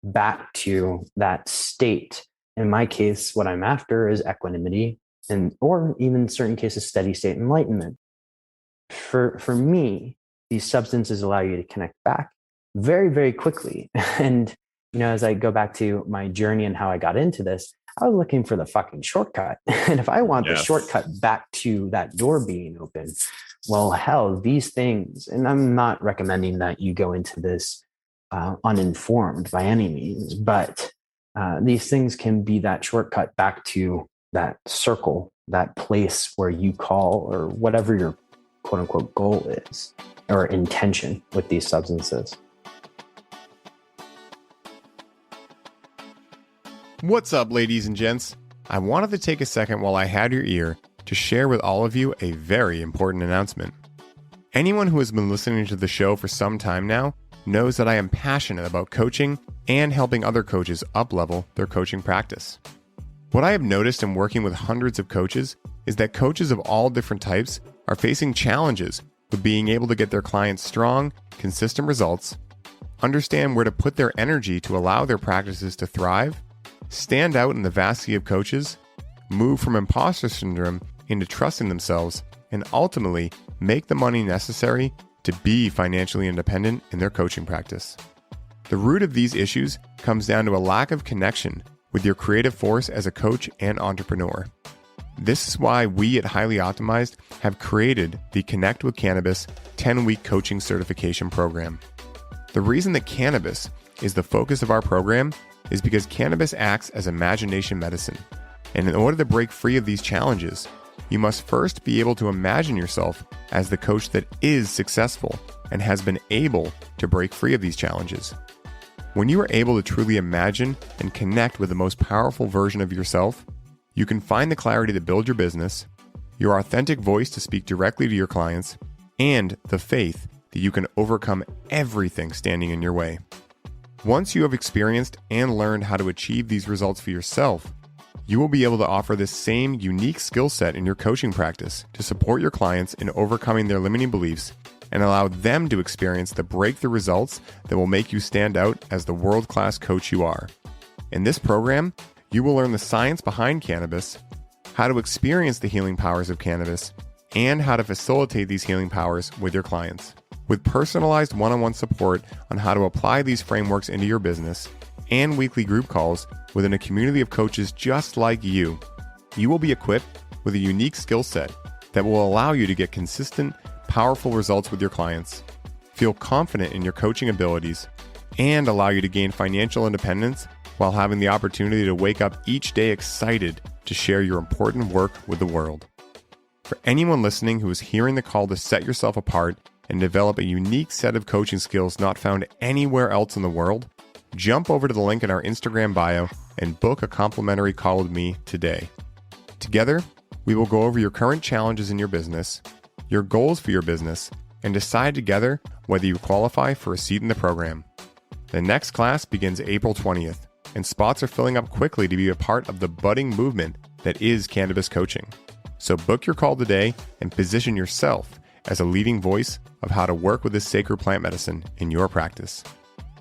back to that state. In my case, what I'm after is equanimity, or even in certain cases, steady state enlightenment. For me, these substances allow you to connect back very, very quickly. And, as I go back to my journey and how I got into this, I was looking for the fucking shortcut. And if I want the shortcut back to that door being open, well, hell, these things, and I'm not recommending that you go into this uninformed by any means, but these things can be that shortcut back to that circle, that place where you call, or whatever your quote unquote goal is, or intention with these substances. What's up, ladies and gents? I wanted to take a second while I had your ear to share with all of you a very important announcement. Anyone who has been listening to the show for some time now knows that I am passionate about coaching and helping other coaches up-level their coaching practice. What I have noticed in working with hundreds of coaches is that coaches of all different types are facing challenges with being able to get their clients strong, consistent results, understand where to put their energy to allow their practices to thrive, stand out in the vastity of coaches, move from imposter syndrome into trusting themselves, and ultimately make the money necessary to be financially independent in their coaching practice. The root of these issues comes down to a lack of connection with your creative force as a coach and entrepreneur. This is why we at Highly Optimized have created the Connect with Cannabis 10-week coaching certification program. The reason that cannabis is the focus of our program is because cannabis acts as imagination medicine. And in order to break free of these challenges, you must first be able to imagine yourself as the coach that is successful and has been able to break free of these challenges. When you are able to truly imagine and connect with the most powerful version of yourself, you can find the clarity to build your business, your authentic voice to speak directly to your clients, and the faith that you can overcome everything standing in your way. Once you have experienced and learned how to achieve these results for yourself, you will be able to offer this same unique skill set in your coaching practice to support your clients in overcoming their limiting beliefs and allow them to experience the breakthrough results that will make you stand out as the world-class coach you are. In this program, you will learn the science behind cannabis, how to experience the healing powers of cannabis, and how to facilitate these healing powers with your clients. With personalized one-on-one support on how to apply these frameworks into your business and weekly group calls within a community of coaches just like you will be equipped with a unique skill set that will allow you to get consistent, powerful results with your clients, feel confident in your coaching abilities, and allow you to gain financial independence while having the opportunity to wake up each day excited to share your important work with the world. For anyone listening who is hearing the call to set yourself apart and develop a unique set of coaching skills not found anywhere else in the world, jump over to the link in our Instagram bio and book a complimentary call with me today. Together, we will go over your current challenges in your business, your goals for your business, and decide together whether you qualify for a seat in the program. The next class begins April 20th, and spots are filling up quickly to be a part of the budding movement that is cannabis coaching. So book your call today and position yourself as a leading voice of how to work with this sacred plant medicine in your practice.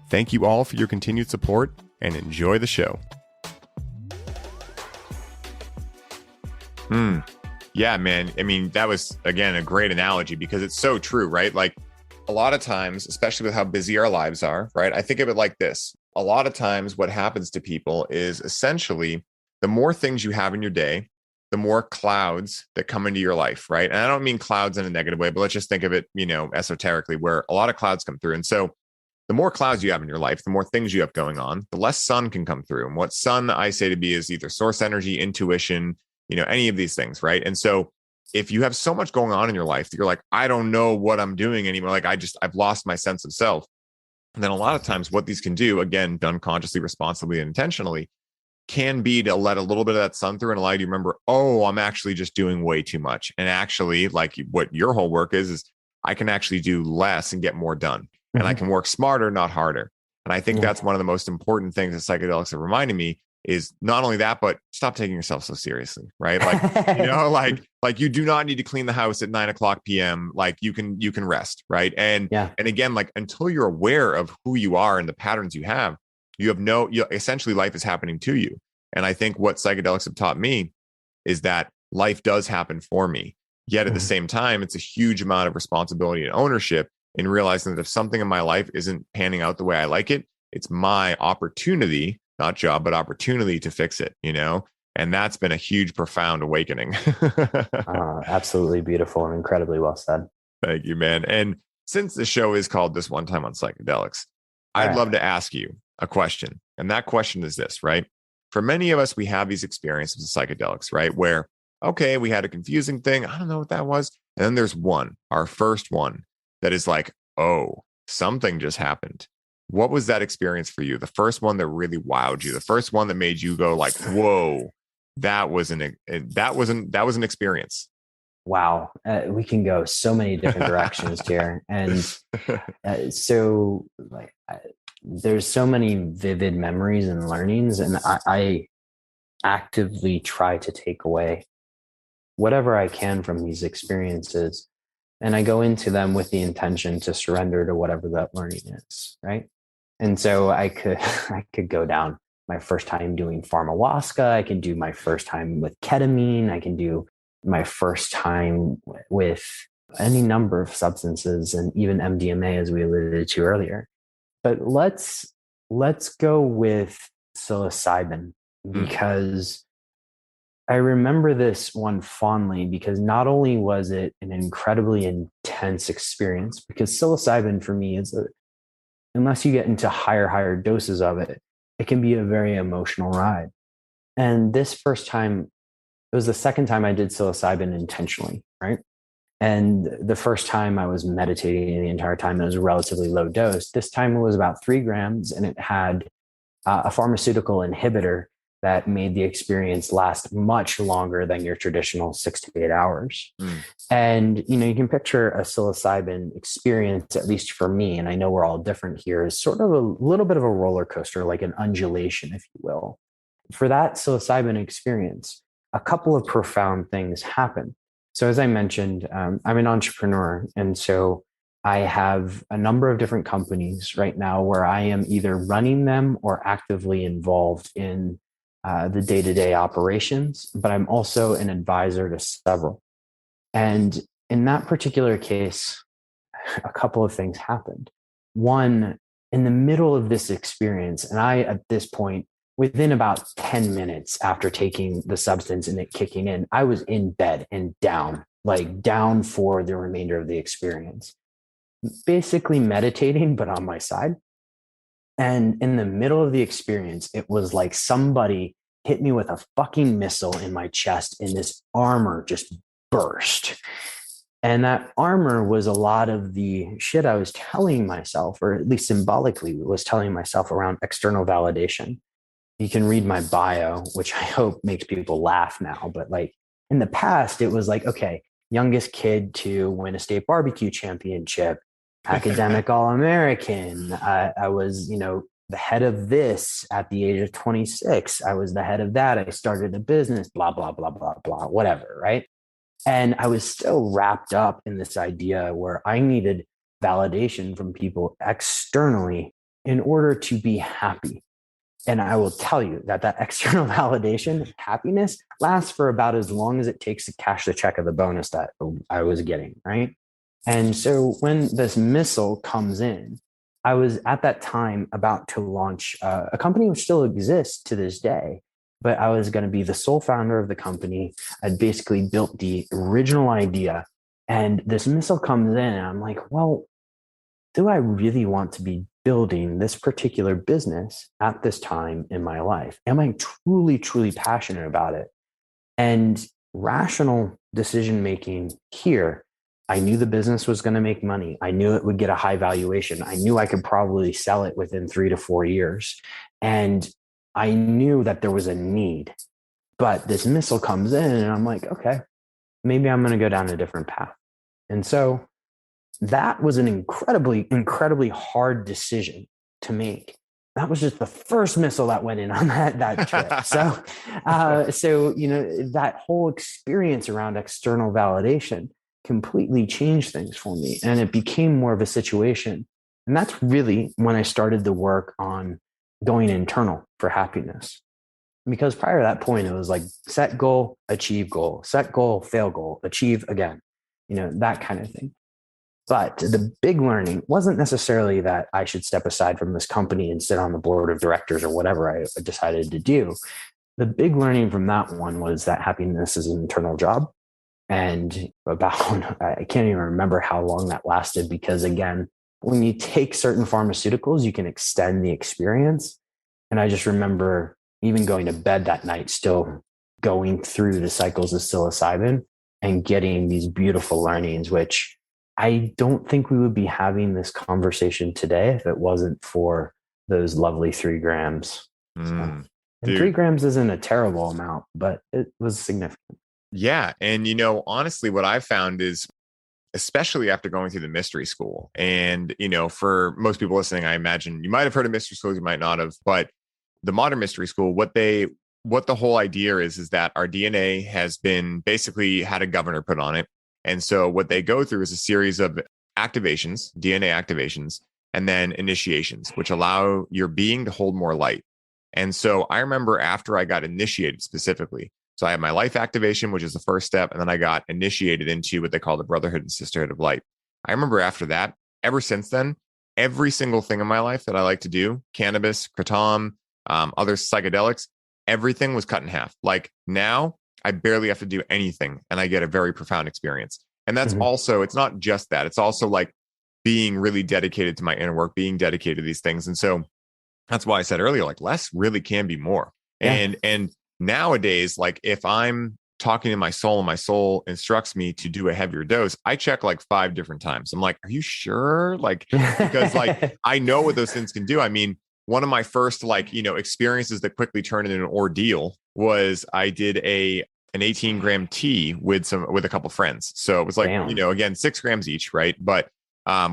Thank you all for your continued support and enjoy the show. Yeah, man. I mean, that was, again, a great analogy because it's so true, right? Like a lot of times, especially with how busy our lives are, right? I think of it like this. A lot of times what happens to people is essentially the more things you have in your day, the more clouds that come into your life, right? And I don't mean clouds in a negative way, but let's just think of it, esoterically, where a lot of clouds come through. And so the more clouds you have in your life, the more things you have going on, the less sun can come through. And what sun I say to be is either source energy, intuition, any of these things, right? And so if you have so much going on in your life that you're like, I don't know what I'm doing anymore, like I've lost my sense of self. And then a lot of times what these can do, again, done consciously, responsibly, and intentionally, can be to let a little bit of that sun through and allow you to remember, oh, I'm actually just doing way too much. And actually, like what your whole work is I can actually do less and get more done. And I can work smarter, not harder. And I think that's one of the most important things that psychedelics have reminded me is not only that, but stop taking yourself so seriously, right? Like, like you do not need to clean the house at 9:00 PM. Like you can rest, right? And again, like until you're aware of who you are and the patterns you have essentially life is happening to you. And I think what psychedelics have taught me is that life does happen for me. Yet at the same time, it's a huge amount of responsibility and ownership in realizing that if something in my life isn't panning out the way I like it, it's my opportunity, not job, but opportunity to fix it, And that's been a huge, profound awakening. Absolutely beautiful and incredibly well said. Thank you, man. And since the show is called This One Time on Psychedelics, I'd love to ask you a question. And that question is this, right? For many of us, we have these experiences with psychedelics, right? Where, okay, we had a confusing thing. I don't know what that was. And then there's our first one that is like, oh, something just happened. What was that experience for you? The first one that really wowed you, the first one that made you go like, whoa, that was an experience. Wow. We can go so many different directions here. And there's so many vivid memories and learnings. And I actively try to take away whatever I can from these experiences. And I go into them with the intention to surrender to whatever that learning is, right? And so I could go down my first time doing pharmawaska. I can do my first time with ketamine. I can do my first time with any number of substances and even MDMA, as we alluded to earlier. But let's go with psilocybin because I remember this one fondly because not only was it an incredibly intense experience, because psilocybin for me is unless you get into higher doses of it, it can be a very emotional ride. And this first time, it was the second time I did psilocybin intentionally, right? And the first time I was meditating the entire time, it was a relatively low dose. This time it was about 3 grams and it had a pharmaceutical inhibitor that made the experience last much longer than your traditional 6 to 8 hours. And, you can picture a psilocybin experience, at least for me, and I know we're all different here, is sort of a little bit of a roller coaster, like an undulation, if you will. For that psilocybin experience, a couple of profound things happen. So as I mentioned, I'm an entrepreneur. And so I have a number of different companies right now where I am either running them or actively involved in the day-to-day operations, but I'm also an advisor to several. And in that particular case, a couple of things happened. One, in the middle of this experience, and I, at this point, within about 10 minutes after taking the substance and it kicking in, I was in bed and down for the remainder of the experience, basically meditating, but on my side. And in the middle of the experience, it was like somebody hit me with a fucking missile in my chest, and this armor just burst. And that armor was a lot of the shit I was telling myself, or at least symbolically was telling myself, around external validation. You can read my bio, which I hope makes people laugh now. But like in the past, it was like, okay, youngest kid to win a state barbecue championship, academic All-American. I was, the head of this at the age of 26. I was the head of that. I started a business, blah, blah, blah, blah, blah, whatever, right? And I was still wrapped up in this idea where I needed validation from people externally in order to be happy. And I will tell you that external validation, happiness, lasts for about as long as it takes to cash the check of the bonus that I was getting, right? And so when this missile comes in, I was at that time about to launch a company which still exists to this day, but I was going to be the sole founder of the company. I'd basically built the original idea, and this missile comes in, and I'm like, well, do I really want to be building this particular business at this time in my life? Am I truly, truly passionate about it? And rational decision-making here, I knew the business was going to make money. I knew it would get a high valuation. I knew I could probably sell it within 3 to 4 years. And I knew that there was a need. But this missile comes in, and I'm like, okay, maybe I'm going to go down a different path. And so that was an incredibly, incredibly hard decision to make. That was just the first missile that went in on that trip. So that whole experience around external validation completely changed things for me. And it became more of a situation. And that's really when I started the work on going internal for happiness. Because prior to that point, it was like set goal, achieve goal, set goal, fail goal, achieve again, that kind of thing. But the big learning wasn't necessarily that I should step aside from this company and sit on the board of directors or whatever I decided to do. The big learning from that one was that happiness is an internal job. And I can't even remember how long that lasted, because again, when you take certain pharmaceuticals, you can extend the experience. And I just remember even going to bed that night, still going through the cycles of psilocybin and getting these beautiful learnings, which I don't think we would be having this conversation today if it wasn't for those lovely 3 grams. And 3 grams isn't a terrible amount, but it was significant. Yeah. And, honestly, what I've found is, especially after going through the mystery school, and, for most people listening, I imagine you might have heard of mystery schools, you might not have, but the modern mystery school, what the whole idea is that our DNA has been basically had a governor put on it. And so what they go through is a series of activations, DNA activations, and then initiations, which allow your being to hold more light. And so I remember after I got initiated specifically, so I had my life activation, which is the first step, and then I got initiated into what they call the Brotherhood and Sisterhood of Light. I remember after that, ever since then, every single thing in my life that I like to do, cannabis, kratom, other psychedelics, everything was cut in half. Like now, I barely have to do anything, and I get a very profound experience. And that's also, it's not just that. It's also like being really dedicated to my inner work, being dedicated to these things. And so that's why I said earlier, like less really can be more. Yeah. And nowadays, like if I'm talking to my soul and my soul instructs me to do a heavier dose, I check like 5 different times. I'm like, are you sure? Like, because like I know what those things can do. I mean, one of my first experiences that quickly turned into an ordeal was I did an 18 gram tea with a couple friends. So it was like, Damn. again, 6 grams each, right? But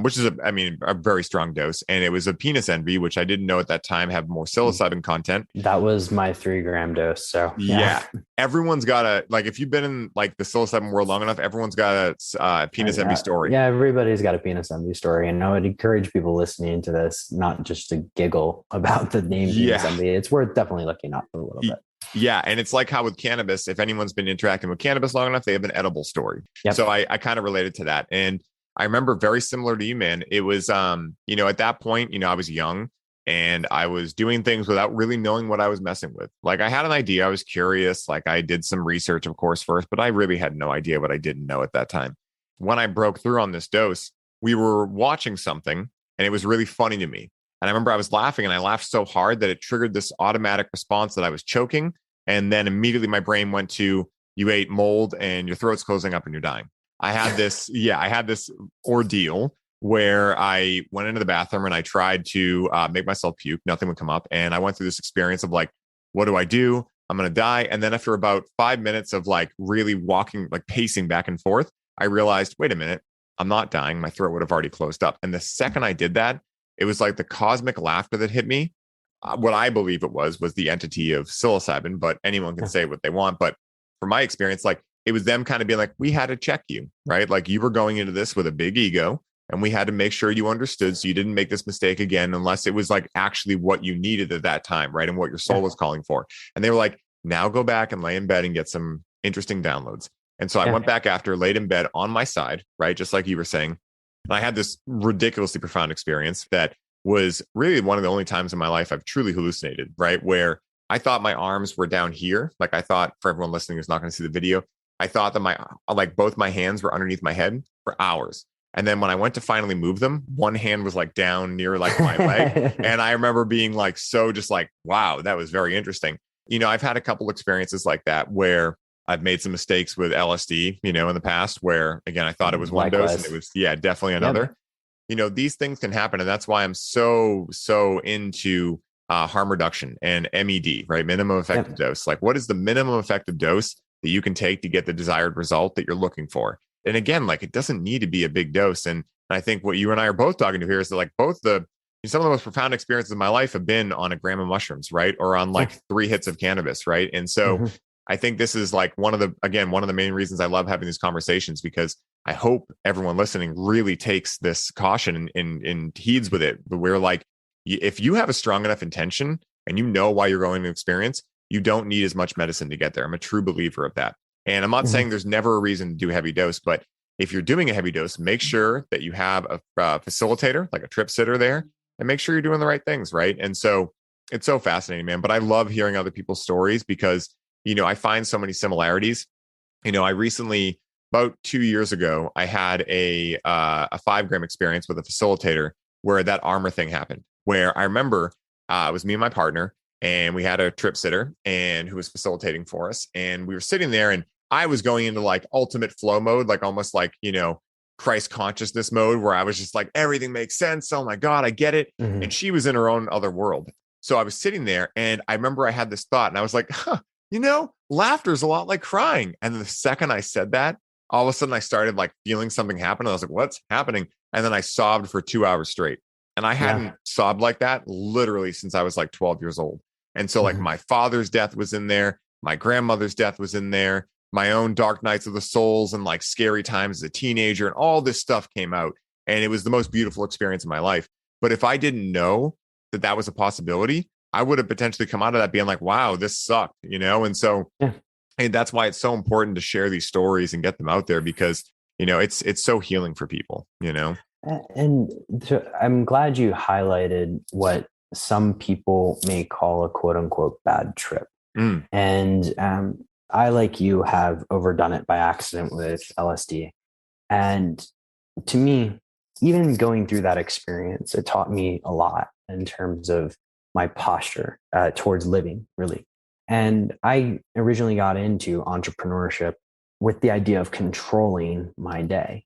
which is a very strong dose. And it was a penis envy, which I didn't know at that time have more psilocybin content. That was my 3 gram dose. So yeah. Everyone's got if you've been in like the psilocybin world long enough, everyone's got a penis envy story. Yeah, everybody's got a penis envy story. And I would encourage people listening to this, not just to giggle about the name penis envy. It's worth definitely looking up a little bit. Yeah. And it's like how with cannabis, if anyone's been interacting with cannabis long enough, they have an edible story. Yep. So I kind of related to that. And I remember very similar to you, man. It was, at that point, I was young and I was doing things without really knowing what I was messing with. Like I had an idea. I was curious. Like I did some research, of course, first, but I really had no idea what I didn't know at that time. When I broke through on this dose, we were watching something and it was really funny to me. And I remember I was laughing and I laughed so hard that it triggered this automatic response that I was choking. And then immediately my brain went to, you ate mold and your throat's closing up and you're dying. I had this ordeal where I went into the bathroom and I tried to make myself puke. Nothing would come up. And I went through this experience of like, what do I do? I'm going to die. And then after about 5 minutes of like really walking, like pacing back and forth, I realized, wait a minute, I'm not dying. My throat would have already closed up. And the second I did that, it was like the cosmic laughter that hit me. What I believe it was the entity of psilocybin, but anyone can say what they want. But from my experience, like it was them kind of being like, we had to check you, right? Like you were going into this with a big ego and we had to make sure you understood so you didn't make this mistake again, unless it was like actually what you needed at that time, right? And what your soul was calling for. And they were like, now go back and lay in bed and get some interesting downloads. And so I went back after, laid in bed on my side, right? Just like you were saying. And I had this ridiculously profound experience that was really one of the only times in my life I've truly hallucinated, right? Where I thought my arms were down here. Like I thought, for everyone listening who's not going to see the video, I thought that both my hands were underneath my head for hours. And then when I went to finally move them, one hand was like down near like my leg. And I remember being like, so just like, wow, that was very interesting. I've had a couple experiences like that where I've made some mistakes with LSD, in the past where, again, I thought it was one dose and it was, definitely another. These things can happen. And that's why I'm so into harm reduction and MED, right? Minimum effective dose. Like what is the minimum effective dose that you can take to get the desired result that you're looking for? And again, like it doesn't need to be a big dose. And I think what you and I are both talking to here is that like some of the most profound experiences of my life have been on a gram of mushrooms, right? Or on like 3 hits of cannabis, right? And so I think this is like one of the main reasons I love having these conversations, because I hope everyone listening really takes this caution and heeds with it. But we're like, if you have a strong enough intention and you know why you're going to experience, you don't need as much medicine to get there. I'm a true believer of that. And I'm not saying there's never a reason to do a heavy dose, but if you're doing a heavy dose, make sure that you have a facilitator, like a trip sitter there, and make sure you're doing the right things, right? And so it's so fascinating, man. But I love hearing other people's stories because, I find so many similarities. I recently, about 2 years ago, I had a 5 gram experience with a facilitator where that armor thing happened, where I remember it was me and my partner, and we had a trip sitter and who was facilitating for us. And we were sitting there and I was going into like ultimate flow mode, like almost like, Christ consciousness mode, where I was just like, everything makes sense. Oh my God, I get it. And she was in her own other world. So I was sitting there and I remember I had this thought and I was like, laughter is a lot like crying. And the second I said that, all of a sudden I started like feeling something happen. I was like, what's happening? And then I sobbed for 2 hours straight. And I hadn't sobbed like that literally since I was like 12 years old. And so like my father's death was in there. My grandmother's death was in there. My own dark nights of the souls and like scary times as a teenager, and all this stuff came out. And it was the most beautiful experience of my life. But if I didn't know that that was a possibility, I would have potentially come out of that being like, wow, this sucked, And so and that's why it's so important to share these stories and get them out there, because, it's so healing for people, And I'm glad you highlighted what some people may call a quote unquote bad trip. And I, like you, have overdone it by accident with LSD. And to me, even going through that experience, it taught me a lot in terms of my posture towards living, really. And I originally got into entrepreneurship with the idea of controlling my day.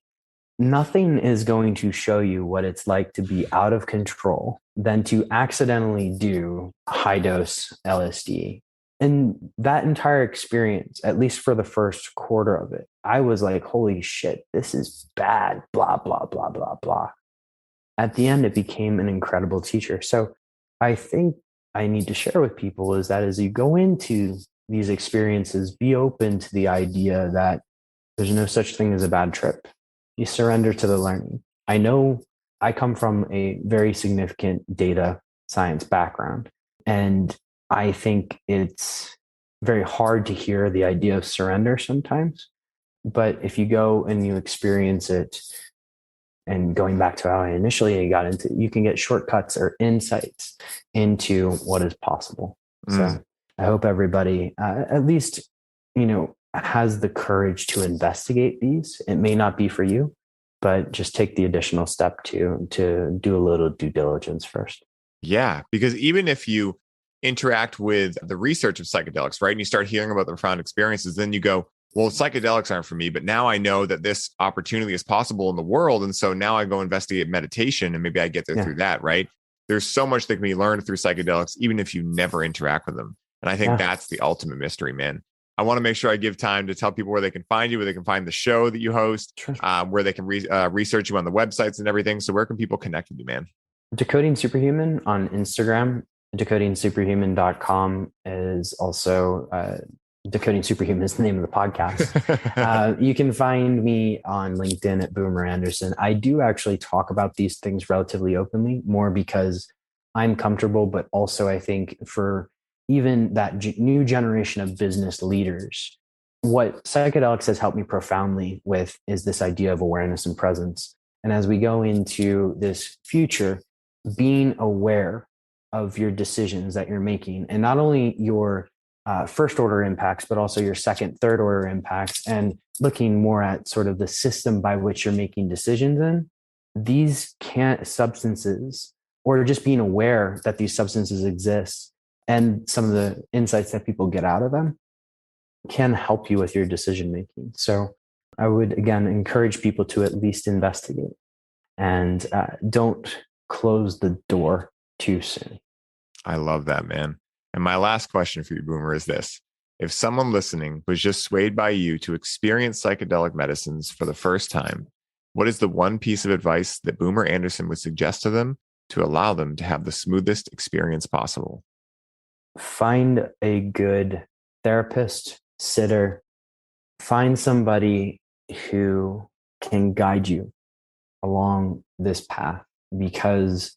nothing is going to show you what it's like to be out of control than to accidentally do high dose LSD. And that entire experience, at least for the first quarter of it, I was like, holy shit, this is bad, blah, blah, blah, blah, blah. At the end, it became an incredible teacher. So I think I need to share with people is that as you go into these experiences, be open to the idea that there's no such thing as a bad trip. You surrender to the learning. I know I come from a very significant data science background, and I think it's very hard to hear the idea of surrender sometimes. But if you go and you experience it, and going back to how I initially got into, you can get shortcuts or insights into what is possible. So I hope everybody, at least, has the courage to investigate these. It may not be for you, but just take the additional step to do a little due diligence first. Yeah, because even if you interact with the research of psychedelics, right, and you start hearing about the profound experiences, then you go, well, psychedelics aren't for me, but now I know that this opportunity is possible in the world. And so now I go investigate meditation and maybe I get there through that, right? There's so much that can be learned through psychedelics, even if you never interact with them. And I think that's the ultimate mystery, man. I want to make sure I give time to tell people where they can find you, where they can find the show that you host, where they can research you on the websites and everything. So where can people connect with you, man? Decoding Superhuman on Instagram. DecodingSuperhuman.com is also Decoding Superhuman is the name of the podcast. You can find me on LinkedIn at Boomer Anderson. I do actually talk about these things relatively openly, more because I'm comfortable, but also I think for even that new generation of business leaders, what psychedelics has helped me profoundly with is this idea of awareness and presence. And as we go into this future, being aware of your decisions that you're making, and not only your first order impacts, but also your second, third order impacts, and looking more at sort of the system by which you're making decisions in, these substances, or just being aware that these substances exist and some of the insights that people get out of them can help you with your decision making. So I would, again, encourage people to at least investigate and don't close the door too soon. I love that, man. And my last question for you, Boomer, is this. If someone listening was just swayed by you to experience psychedelic medicines for the first time, what is the one piece of advice that Boomer Anderson would suggest to them to allow them to have the smoothest experience possible? Find a good therapist, sitter, find somebody who can guide you along this path, because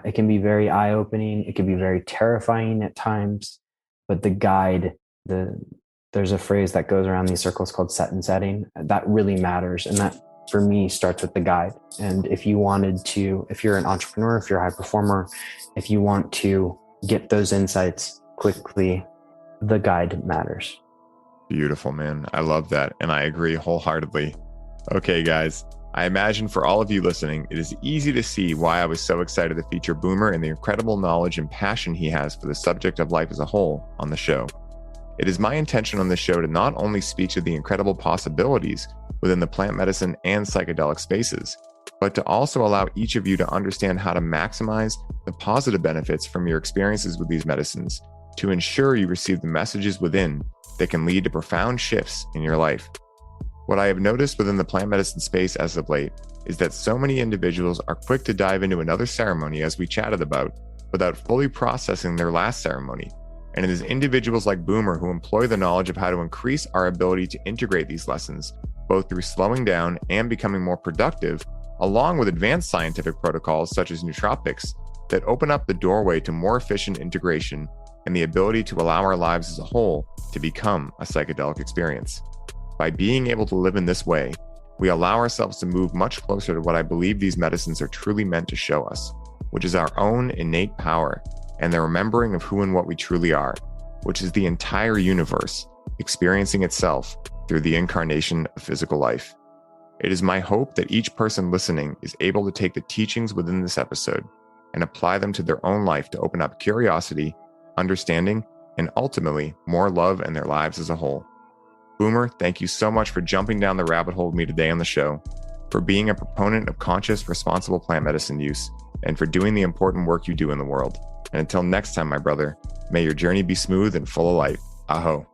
it can be very eye-opening. It can be very terrifying at times, but the guide, there's a phrase that goes around these circles called set and setting. That really matters. And that for me starts with the guide. And if you're an entrepreneur, if you're a high performer, if you want to get those insights quickly, the guide matters. Beautiful, man. I love that. And I agree wholeheartedly. Okay, guys. I imagine for all of you listening, it is easy to see why I was so excited to feature Boomer and the incredible knowledge and passion he has for the subject of life as a whole on the show. It is my intention on the show to not only speak to the incredible possibilities within the plant medicine and psychedelic spaces, but to also allow each of you to understand how to maximize the positive benefits from your experiences with these medicines to ensure you receive the messages within that can lead to profound shifts in your life. What I have noticed within the plant medicine space as of late is that so many individuals are quick to dive into another ceremony, as we chatted about, without fully processing their last ceremony. And it is individuals like Boomer who employ the knowledge of how to increase our ability to integrate these lessons, both through slowing down and becoming more productive, along with advanced scientific protocols such as nootropics that open up the doorway to more efficient integration and the ability to allow our lives as a whole to become a psychedelic experience. By being able to live in this way, we allow ourselves to move much closer to what I believe these medicines are truly meant to show us, which is our own innate power and the remembering of who and what we truly are, which is the entire universe experiencing itself through the incarnation of physical life. It is my hope that each person listening is able to take the teachings within this episode and apply them to their own life to open up curiosity, understanding, and ultimately more love in their lives as a whole. Boomer, thank you so much for jumping down the rabbit hole with me today on the show. for being a proponent of conscious, responsible plant medicine use, and for doing the important work you do in the world. And until next time, my brother, may your journey be smooth and full of light. Aho.